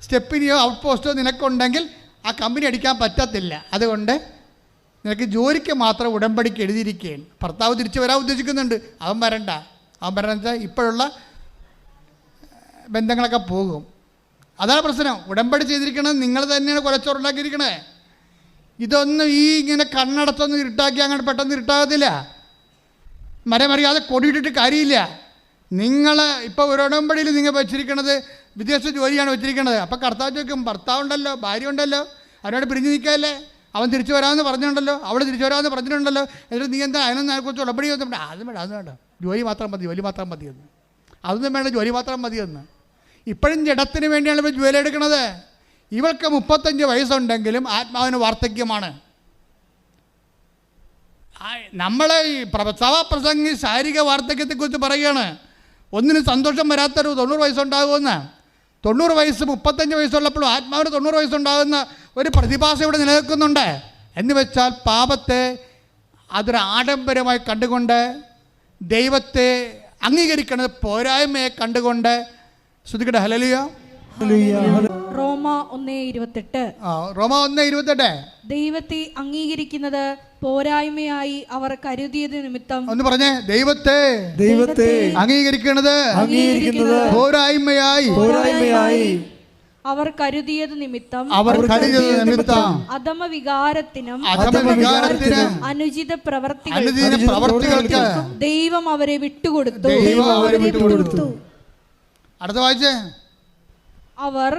സ്റ്റെപ്പിനെയോ ഔട്ട് പോസ്റ്റോ നിനക്കുണ്ടെങ്കിൽ ആ കമ്പനി അടിക്കാൻ പറ്റത്തില്ല. അതുകൊണ്ട് നിനക്ക് ജോലിക്ക് മാത്രം ഉടമ്പടിക്ക് എഴുതിയിരിക്കുകയാണ്. ഭർത്താവ് തിരിച്ചു വരാൻ ഉദ്ദേശിക്കുന്നുണ്ട്, അവൻ വരണ്ട. അവൻ വരണമെന്ന് വെച്ചാൽ ഇപ്പോഴുള്ള ബന്ധങ്ങളൊക്കെ പോകും. അതാണ് പ്രശ്നം. ഉടമ്പടി ചെയ്തിരിക്കണത് നിങ്ങൾ തന്നെയാണ് കുലച്ചോറുണ്ടാക്കിയിരിക്കണേ. ഇതൊന്നും ഈ ഇങ്ങനെ കണ്ണടത്തൊന്നും ഇരുട്ടാക്കി അങ്ങനെ പെട്ടെന്ന് ഇരുട്ടാകത്തില്ല. മരമറിയാതെ കൊടിയിട്ടിട്ട് കാര്യമില്ല. നിങ്ങൾ ഇപ്പോൾ ഒരു ഉടമ്പടിയിൽ നിങ്ങൾ വെച്ചിരിക്കണത് വിദേശ ജോലിയാണ് വെച്ചിരിക്കണത്. അപ്പോൾ കർത്താവ് ചോദിക്കും, ഭർത്താവുണ്ടല്ലോ, ഭാര്യ ഉണ്ടല്ലോ, അവരോട് പിരിഞ്ഞു നിൽക്കാമല്ലേ, അവൻ തിരിച്ചു വരാമെന്ന് പറഞ്ഞിട്ടുണ്ടല്ലോ, അവൾ തിരിച്ചു വരാമെന്ന് പറഞ്ഞിട്ടുണ്ടല്ലോ, എന്നിട്ട് നീ എന്താ അതിനൊന്നും അതിനെക്കുറിച്ച് ഉടമ്പടി ഒന്നും അതും വേണ്ട, ജോലി മാത്രം മതി എന്ന്. അതൊന്നും വേണ്ട, ജോലി മാത്രം മതിയെന്ന്. ഇപ്പോഴും ജഡത്തിന് വേണ്ടിയാണ് ഇവർ ജോലി എടുക്കുന്നത്. ഇവൾക്ക് 35 വയസ്സുണ്ടെങ്കിലും ആത്മാവിന് വാർദ്ധക്യമാണ്. നമ്മളെ ഈ സഭാപ്രസംഗി ശാരീരിക വാർദ്ധക്യത്തെക്കുറിച്ച് പറയുകയാണ്. ഒന്നിനും സന്തോഷം വരാത്തൊരു 90 വയസ്സുണ്ടാകുമെന്ന്. 90 വയസ്സ് 35 വയസ്സുള്ളപ്പോഴും ആത്മാവിന് 90 വയസ്സുണ്ടാകുന്ന ഒരു പ്രതിഭാസം ഇവിടെ നിലനിൽക്കുന്നുണ്ട്. എന്ന് വെച്ചാൽ പാപത്തെ അതൊരു ആഡംബരമായി കണ്ടുകൊണ്ട്, ദൈവത്തെ അംഗീകരിക്കുന്നത് പോരായ്മയെ കണ്ടുകൊണ്ട്, ശ്രദ്ധിക്കട്ടെ. ഹല്ലേലൂയ. റോമ 1:28. റോമ 1:28. ദൈവത്തെ അംഗീകരിക്കുന്നത് പോരായ്മയായി അവർ കരുതിയത് നിമിത്തം. ഒന്ന് പറഞ്ഞേ, ദൈവത്തെ അംഗീകരിക്കുന്നത് പോരായ്മയായി അവർ കരുതിയത് നിമിത്തം അധമ വികാരത്തിനും അനുചിത പ്രവർത്തികൾക്ക് ദൈവം അവരെ വിട്ടുകൊടുത്തു. അടുത്ത വായിച്ചേ. അവർ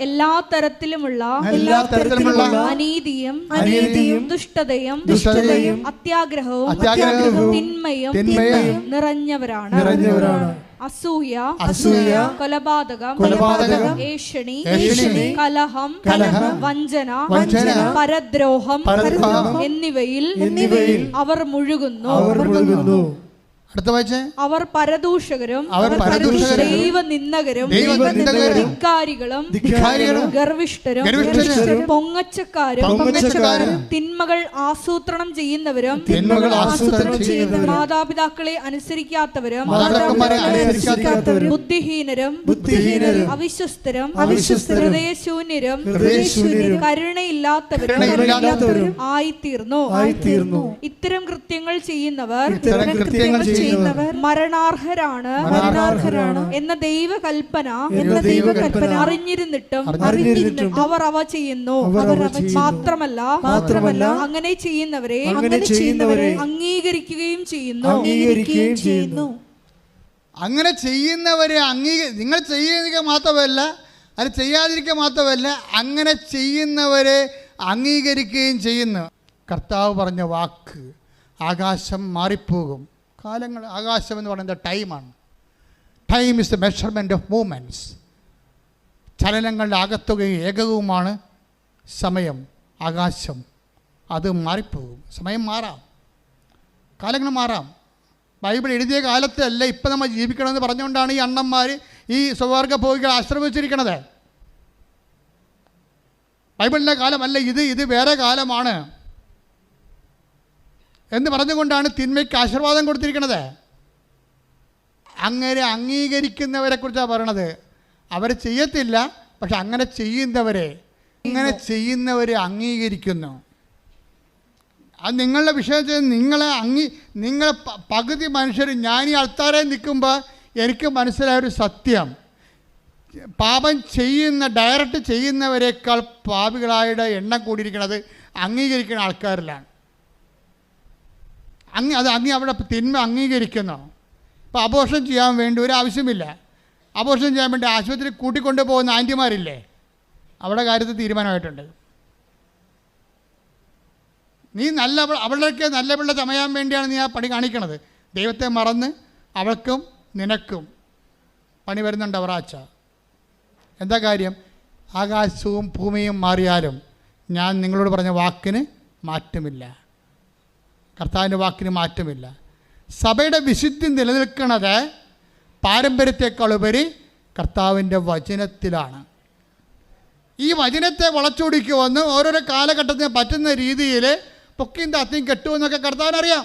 എല്ലാ തരത്തിലുമുള്ള അനീതിയും ദുഷ്ടതയും അത്യാഗ്രഹവും തിന്മയും നിറഞ്ഞവരാണ്. അസൂയ, കൊലപാതകം, ഏഷണി, കലഹം, വഞ്ചന, പരദ്രോഹം എന്നിവയിൽ അവർ മുഴുകുന്നു. അടുത്ത വായിച്ചേ. അവർ പരദൂഷകരും ദൈവനിന്ദകരും ധിക്കാരികളും ഗർവിഷ്ഠരും പൊങ്ങച്ചക്കാരും തിന്മകൾ ആസൂത്രണം ചെയ്യുന്നവരും മാതാപിതാക്കളെ അനുസരിക്കാത്തവരും ബുദ്ധിഹീനരും അവിശ്വസ്തരും ഹൃദയശൂന്യരും കരുണയില്ലാത്തവരും ആയിത്തീർന്നു. ഇത്തരം കൃത്യങ്ങൾ ചെയ്യുന്നവർ മരണാർഹരാണ് എന്ന ദൈവകൽപ്പന അറിഞ്ഞിരുന്നിട്ടും അവർ അവ ചെയ്യുന്നു. മാത്രമല്ല അങ്ങനെ ചെയ്യുന്നവരെ അംഗീകരിക്കുകയും ചെയ്യുന്നു. അങ്ങനെ ചെയ്യുന്നവരെ നിങ്ങൾ ചെയ്യുക മാത്രമല്ല, അത് ചെയ്യാതിരിക്കുക മാത്രമല്ല, അങ്ങനെ ചെയ്യുന്നവരെ അംഗീകരിക്കുകയും ചെയ്യുന്നു. കർത്താവ് പറഞ്ഞ വാക്ക്, ആകാശം മാറിപ്പോകും. കാലങ്ങൾ, ആകാശം എന്ന് പറയുന്നത് ടൈമാണ്. Time is the measurement of movements. ചലനങ്ങളുടെ ആകത്തുകയും ഏകവുമാണ് സമയം. ആകാശം അത് മാറിപ്പോകും. സമയം മാറാം, കാലങ്ങൾ മാറാം. ബൈബിൾ എഴുതിയ കാലത്തല്ല ഇപ്പം നമ്മൾ ജീവിക്കണമെന്ന് പറഞ്ഞുകൊണ്ടാണ് ഈ അണ്ണന്മാർ ഈ സ്വർഗ്ഗ ഭോഗികൾ ആശ്രമിച്ചിരിക്കണത്. ബൈബിളിൻ്റെ കാലമല്ല ഇത് വേറെ കാലമാണ് എന്ന് പറഞ്ഞുകൊണ്ടാണ് തിന്മയ്ക്ക് ആശീർവാദം കൊടുത്തിരിക്കുന്നത്. അങ്ങനെ അംഗീകരിക്കുന്നവരെ കുറിച്ചാണ് പറയണത്. അവർ ചെയ്യത്തില്ല, പക്ഷെ അങ്ങനെ ചെയ്യുന്നവരെ അംഗീകരിക്കുന്നു. അത് നിങ്ങളുടെ വിഷയം. നിങ്ങളെ പകുതി മനുഷ്യർ, ഞാൻ ഈ അൾത്താരെ നിൽക്കുമ്പോൾ എനിക്ക് മനസ്സിലായൊരു സത്യം, പാപം ഡയറക്റ്റ് ചെയ്യുന്നവരെക്കാൾ പാപികളായുടെ എണ്ണം കൂടിയിരിക്കുന്നത് അംഗീകരിക്കുന്ന ആൾക്കാരിലാണ്. അവിടെ തിന്മ അംഗീകരിക്കുന്നു. ഇപ്പോൾ അബോർഷൻ ചെയ്യാൻ വേണ്ടി ഒരു ആവശ്യമില്ല. അബോർഷൻ ചെയ്യാൻ വേണ്ടി ആശുപത്രി കൂട്ടിക്കൊണ്ടു പോകുന്ന ആൻറ്റിമാരില്ലേ, അവിടെ കാര്യത്തിൽ തീരുമാനമായിട്ടുണ്ട്. നീ അവളുടെ നല്ല പിള്ള ചമയാൻ വേണ്ടിയാണ് നീ ആ പണി കാണിക്കണത്. ദൈവത്തെ മറന്ന് അവൾക്കും നിനക്കും പണി വരുന്നുണ്ട് അവറാച്ച. എന്താ കാര്യം? ആകാശവും ഭൂമിയും മാറിയാലും ഞാൻ നിങ്ങളോട് പറഞ്ഞ വാക്കിന് മാറ്റമില്ല. കർത്താവിൻ്റെ വാക്കിന് മാറ്റമില്ല. സഭയുടെ വിശുദ്ധി നിലനിൽക്കുന്നത് പാരമ്പര്യത്തെക്കാളുപരി കർത്താവിൻ്റെ വചനത്തിലാണ്. ഈ വചനത്തെ വളച്ചൊടിക്കുമെന്ന് ഓരോരോ കാലഘട്ടത്തിന് പറ്റുന്ന രീതിയിൽ പൊക്കിയും താത്തിയും കെട്ടുമെന്നൊക്കെ കർത്താവിനറിയാം.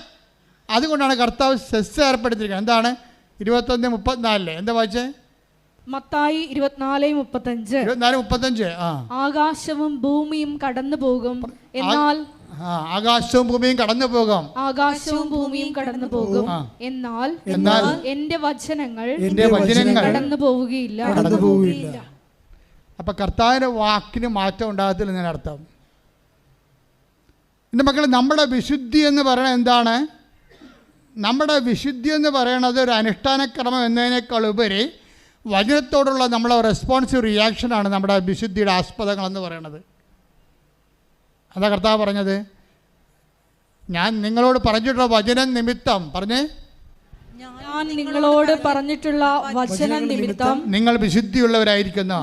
അതുകൊണ്ടാണ് കർത്താവ് സെസ് ഏർപ്പെടുത്തിയിരിക്കുന്നത്. എന്താണ്? 21:34 എന്താ വായിച്ചേ? മത്തായി 24:35. ആകാശവും ഭൂമിയും കടന്നു പോകും, എന്നാൽ ആകാശവും ഭൂമിയും കടന്നു പോകും. എന്നാൽ എന്റെ വചനങ്ങൾ കടന്നു പോവുകയില്ല. അപ്പൊ കർത്താവിന്റെ വാക്കിന് മാറ്റം ഉണ്ടാകത്തില്ല എന്നർത്ഥം. എൻ്റെ മക്കളെ, നമ്മുടെ വിശുദ്ധി എന്ന് പറയുന്നത് എന്താണ്? നമ്മുടെ വിശുദ്ധി എന്ന് പറയുന്നത് ഒരു അനുഷ്ഠാനക്രമം എന്നതിനേക്കാൾ ഉപരി വചനത്തോടുള്ള നമ്മളെ റെസ്പോൺസീവ് റിയാക്ഷനാണ് നമ്മുടെ വിശുദ്ധിയുടെ ആസ്പദങ്ങളെന്ന് പറയുന്നത്. അതാ കർത്താവ് പറഞ്ഞത്, ഞാൻ നിങ്ങളോട് പറഞ്ഞിട്ടുള്ള വചനം നിമിത്തം നിങ്ങൾ വിശുദ്ധിയുള്ളവരായിരിക്കുന്നു.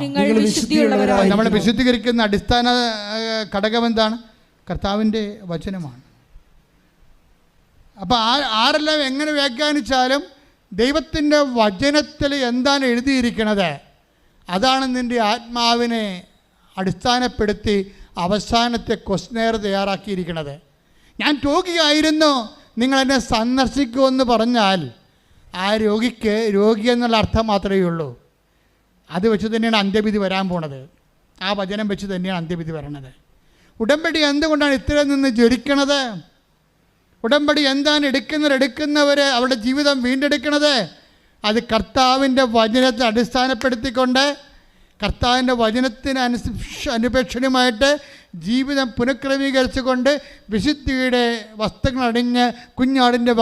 നമ്മൾ വിശുദ്ധീകരിക്കുന്ന അടിസ്ഥാന ഘടകം എന്താണ്? കർത്താവിൻ്റെ വചനമാണ്. അപ്പോൾ ആരെല്ലാം എങ്ങനെ വ്യാഖ്യാനിച്ചാലും ദൈവത്തിൻ്റെ വചനത്തിൽ എന്താണ് എഴുതിയിരിക്കുന്നത് അതാണ് നിൻ്റെ ആത്മാവിനെ അടിസ്ഥാനപ്പെടുത്തി അവസാനത്തെ ക്വസ്റ്റ്യനെയർ തയ്യാറാക്കിയിരിക്കുന്നത്. ഞാൻ രോഗിയായിരുന്നു, നിങ്ങളെന്നെ സന്ദർശിക്കുമെന്ന് പറഞ്ഞാൽ ആ രോഗിക്ക് രോഗി എന്നുള്ള അർത്ഥം മാത്രമേ ഉള്ളൂ. അത് വെച്ച് തന്നെയാണ് അന്ത്യവിധി വരാൻ പോണത്. ആ വചനം വെച്ച് തന്നെയാണ് അന്ത്യവിധി വരണത്. ഉടമ്പടി എന്തുകൊണ്ടാണ് ഇത്രയും നിന്ന് ജ്വലിക്കണത്? ഉടമ്പടി എന്താണ് എടുക്കുന്നവരെ അവരുടെ ജീവിതം വീണ്ടെടുക്കണത്? അത് കർത്താവിൻ്റെ വചനത്തെ അടിസ്ഥാനപ്പെടുത്തിക്കൊണ്ട് കർത്താവിൻ്റെ വചനത്തിന് അനുപേക്ഷണമായിട്ട് ജീവിതം പുനഃക്രമീകരിച്ചുകൊണ്ട് വിശുദ്ധിയുടെ വസ്ത്രങ്ങളണിഞ്ഞ് കുഞ്ഞാടിൻ്റെ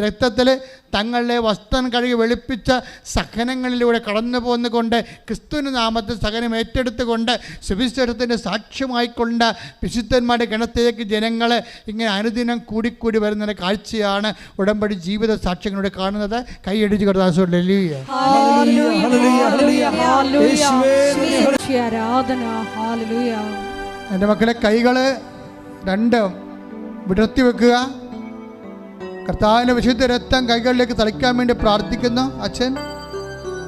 രക്തത്തിൽ തങ്ങളുടെ വസ്ത്രം കഴുകി വെളുപ്പിച്ച സഹനങ്ങളിലൂടെ കടന്നു പോന്നുകൊണ്ട് ക്രിസ്തുവിൻ്റെ നാമത്തിൽ സഹനം ഏറ്റെടുത്തുകൊണ്ട് സുവിശേഷത്തിൻ്റെ സാക്ഷ്യമായിക്കൊണ്ട് വിശുദ്ധന്മാരുടെ ഗണത്തിലേക്ക് ജനങ്ങൾ ഇങ്ങനെ അനുദിനം കൂടിക്കൂടി വരുന്ന കാഴ്ചയാണ് ഉടമ്പടി ജീവിത സാക്ഷ്യങ്ങളിലൂടെ കാണുന്നത്. കൈയടിച്ച് കർത്താവേ എൻ്റെ മക്കളെ, കൈകൾ രണ്ടും വിടർത്തി വെക്കുക. കർത്താവിൻ്റെ വിശുദ്ധ രക്തം കൈകളിലേക്ക് തളിക്കാൻ വേണ്ടി പ്രാർത്ഥിക്കുന്നു. അച്ഛൻ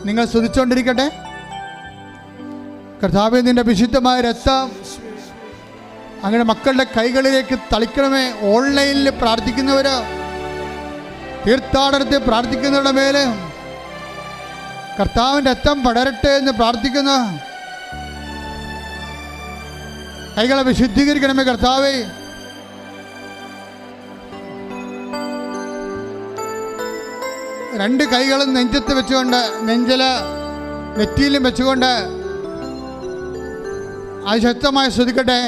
നിങ്ങൾ സ്തുതിച്ചുകൊണ്ടിരിക്കട്ടെ. കർത്താവേ, നിൻ്റെ വിശുദ്ധമായ രക്തം അങ്ങനെ മക്കളുടെ കൈകളിലേക്ക് തളിക്കണമേ. ഓൺലൈനിൽ പ്രാർത്ഥിക്കുന്നവർ, തീർത്ഥാടനത്തിൽ പ്രാർത്ഥിക്കുന്നവരുടെ മേലെ കർത്താവിൻ്റെ രക്തം പടരട്ടെ എന്ന് പ്രാർത്ഥിക്കുന്നു. കൈകളെ വിശുദ്ധീകരിക്കണമേ കർത്താവേ. രണ്ട് കൈകളും നെഞ്ചത്ത് വെച്ചുകൊണ്ട്, നെറ്റിയിലും വെച്ചുകൊണ്ട് അതിശക്തമായി സ്തുതിക്കട്ടെ.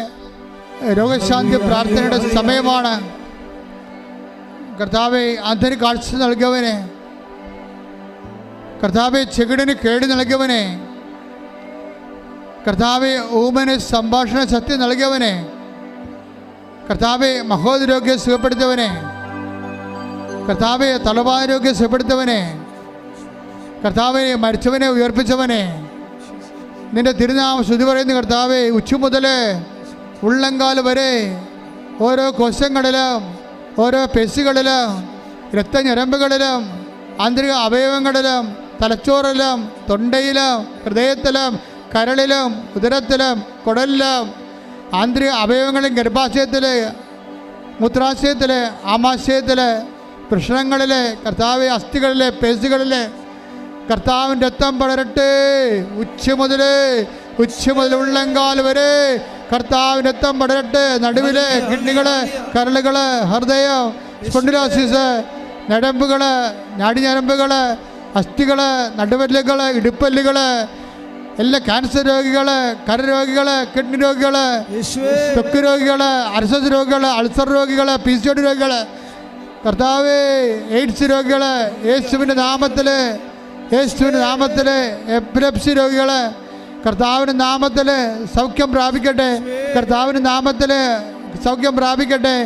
രോഗശാന്തി പ്രാർത്ഥനയുടെ സമയമാണ്. കർത്താവെ, അന്ധന് കാഴ്ച നൽകിയവനെ, കർത്താവെ ചെകിടിന് കേട് നൽകിയവനെ, കർത്താവെ ഊമന് സംഭാഷണ ശക്തി നൽകിയവനെ, കർത്താവെ മഹോദരോഗ്യം സുഖപ്പെടുത്തിയവനെ, കർത്താവെ തലവാരോഗ്യം സുഖപ്പെടുത്തിയവനെ, കർത്താവെ മരിച്ചവനെ ഉയർപ്പിച്ചവനെ, നിന്റെ തിരുനാമം സ്തുതി പറയുന്ന കർത്താവെ, ഉച്ച മുതൽ ഉള്ളങ്കാല് വരെ ഓരോ കോശങ്ങളിലും ഓരോ പെശുകളിലും രക്തഞരമ്പുകളിലും ആന്തരിക അവയവങ്ങളിലും തലച്ചോറിലും തൊണ്ടയിലും ഹൃദയത്തിലും കരളിലും ഉദരത്തിലും കുടലിലും ആന്തരിക അവയവങ്ങളിലും ഗർഭാശയത്തിൽ മൂത്രാശയത്തിൽ ആമാശയത്തിൽ വൃഷണങ്ങളിൽ കർത്താവ് അസ്ഥികളിലെ പേശികളിൽ കർത്താവിൻ്റെ രക്തം പടരട്ടെ. ഉച്ച മുതൽ ഉള്ളങ്കാൽ വരെ കർത്താവിൻ്റെ രക്തം പടരട്ടെ. നടുവിലെ കിഡ്നികള്, കരളുകള്, ഹൃദയം, സ്പോണ്ടിലോസിസ്, ഞരമ്പുകൾ, നാടിഞരമ്പുകൾ, അസ്ഥികൾ, നടുവല്ലുകൾ, ഇടുപ്പല്ലുകൾ, എല്ലാ ക്യാൻസർ രോഗികൾ, കരരോഗികൾ, കിഡ്നി രോഗികൾ, ത്വക്ക് രോഗികൾ, അർസസ് രോഗികൾ, അൾസർ രോഗികൾ, PCOD രോഗികൾ, കർത്താവേ എയ്ഡ്സ് രോഗികൾ, യേശുവിൻ്റെ നാമത്തിൽ എപ്പിലെപ്സി രോഗികൾ കർത്താവിൻ്റെ നാമത്തിൽ സൗഖ്യം പ്രാപിക്കട്ടെ. കർത്താവിൻ്റെ നാമത്തിൽ സൗഖ്യം പ്രാപിക്കട്ടെ.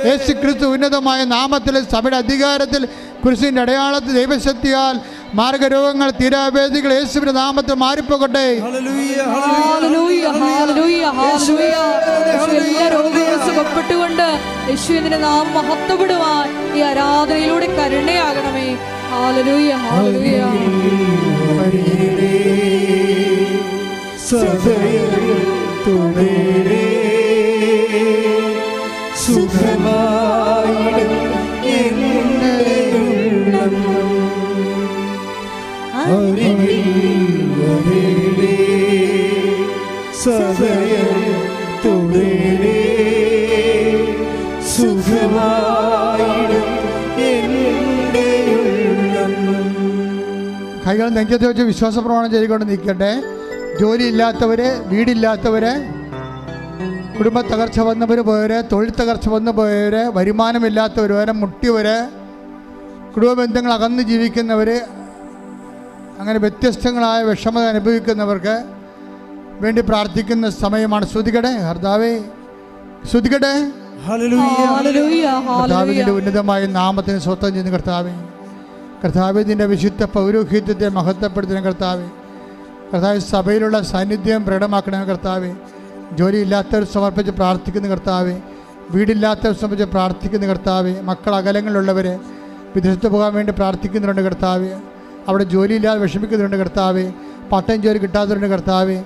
യേശു ക്രിസ്തു ഉന്നതമായ നാമത്തിൽ സഭയുടെ അധികാരത്തിൽ കുരിശിൻ്റെ അടയാളത്തിൽ ദൈവശക്തിയാൽ മാർഗരോഗങ്ങൾ തീരാവേദികൾ യേശുവിന്റെ നാമത്തിൽ മാറിപ്പോകട്ടെ. സുഖപ്പെട്ടുകൊണ്ട് യേശുവിന്റെ നാമം മഹത്വപ്പെടുവാൻ ഈ ആരാധനയിലൂടെ കരുണയാകണമേ. Hallelujah hallelujah. കൈകൾ നെഞ്ചത്ത് വെച്ച് വിശ്വാസ പ്രമാണം ചെയ്തുകൊണ്ട് നിൽക്കട്ടെ. ജോലിയില്ലാത്തവര്, വീടില്ലാത്തവര്, കുടുംബ തകർച്ച വന്നവർ പോയവര്, തൊഴിൽ തകർച്ച വന്നു പോയവര്, വരുമാനമില്ലാത്തവർ വരെ, മുട്ടിയവര്, കുടുംബ ബന്ധങ്ങൾ അകന്ന് ജീവിക്കുന്നവർ, അങ്ങനെ വ്യത്യസ്തങ്ങളായ വിഷമത അനുഭവിക്കുന്നവർക്ക് വേണ്ടി പ്രാർത്ഥിക്കുന്ന സമയമാണ്. ശ്രുതികട്ടെ കർത്താവേ, ശ്രുതികട്ടെ. കർത്താവിന്റെ ഉന്നതമായ നാമത്തിന് സ്വന്തം ചെയ്യുന്ന കർത്താവേ, കർത്താവിൻ്റെ വിശുദ്ധ പൗരോഹിത്യത്തെ മഹത്വപ്പെടുത്തുന്ന കർത്താവേ, കർത്താവ് സഭയിലുള്ള സാന്നിധ്യം പ്രകടമാക്കണ കർത്താവേ, ജോലിയില്ലാത്തവർ സമർപ്പിച്ച് പ്രാർത്ഥിക്കുന്ന കർത്താവേ, വീടില്ലാത്തവർ സമർപ്പിച്ച് പ്രാർത്ഥിക്കുന്ന കർത്താവേ, മക്കൾ അകലങ്ങളിലുള്ളവർ വിദേശത്ത് പോകാൻ വേണ്ടി പ്രാർത്ഥിക്കുന്നുണ്ട് കർത്താവേ, അവിടെ ജോലിയില്ലാതെ വിഷമിക്കുന്നുണ്ട് കർത്താവേ, പാർട്ട്-ടൈം ജോലി കിട്ടാത്തവരുണ്ട് കർത്താവേ,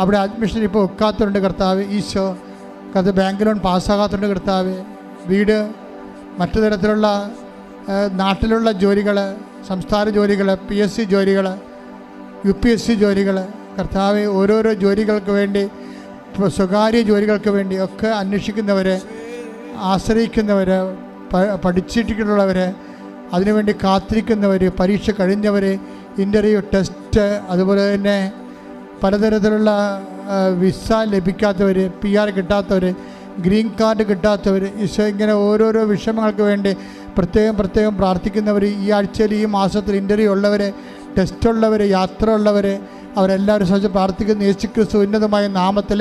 അവിടെ അഡ്മിഷൻ ഇപ്പോൾ വെക്കാത്തവരുണ്ട് കർത്താവേ, ഈശോ കർത്താവ് ബാങ്ക് ലോൺ പാസ്സാകാത്തതുണ്ട് കർത്താവേ, വീട്, മറ്റു തരത്തിലുള്ള നാട്ടിലുള്ള ജോലികൾ, സംസ്ഥാന ജോലികൾ, PSC ജോലികൾ, UPSC ജോലികൾ, കർത്താവെ ഓരോരോ ജോലികൾക്ക് വേണ്ടി, സ്വകാര്യ ജോലികൾക്ക് വേണ്ടി ഒക്കെ അന്വേഷിക്കുന്നവർ, ആശ്രയിക്കുന്നവർ, പഠിച്ചിട്ടുള്ളവർ, അതിനുവേണ്ടി കാത്തിരിക്കുന്നവർ, പരീക്ഷ കഴിഞ്ഞവർ, ഇൻ്റർവ്യൂ, ടെസ്റ്റ്, അതുപോലെ തന്നെ പലതരത്തിലുള്ള വിസ ലഭിക്കാത്തവർ, PR കിട്ടാത്തവർ, ഗ്രീൻ കാർഡ് കിട്ടാത്തവർ, ഈശോ ഇങ്ങനെ ഓരോരോ വിഷമങ്ങൾക്ക് വേണ്ടി പ്രത്യേകം പ്രാർത്ഥിക്കുന്നവർ, ഈ ആഴ്ചയിൽ ഈ മാസത്തിൽ ഇൻ്റർവ്യൂ ഉള്ളവർ, ടെസ്റ്റ് ഉള്ളവർ, യാത്ര ഉള്ളവർ, അവരെല്ലാവരും സംബന്ധിച്ച് പ്രാർത്ഥിക്കുന്ന യേശുക്രിസ്തു ഉന്നതമായ നാമത്തിൽ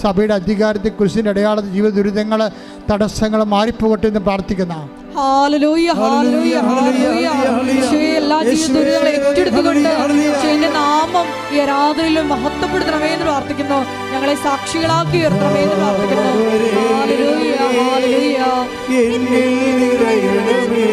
സഭയുടെ അധികാരത്തിൽ കുരിശിൻ്റെ അടയാളത്തിൽ ജീവിത ദുരിതങ്ങൾ, തടസ്സങ്ങൾ മാറിപ്പോകട്ടെ എന്ന് പ്രാർത്ഥിക്കുന്ന ഹല്ലേലൂയ ഹല്ലേലൂയ ഹല്ലേലൂയ. ഈശോയെ എല്ലാ ജീവിതങ്ങളെ ഏറ്റെടുത്തുകൊണ്ട് ഈശോയുടെ നാമം ഈ ആരാധനയിലും മഹത്വപ്പെടുത്തണമേ എന്ന് പ്രാർത്ഥിക്കുന്നു. ഞങ്ങളെ സാക്ഷികളാക്കി ഉയർത്തണമേ എന്ന് പ്രാർത്ഥിക്കുന്നു. Hallelujah hallelujah. എന്നിൽ നിറയണമേ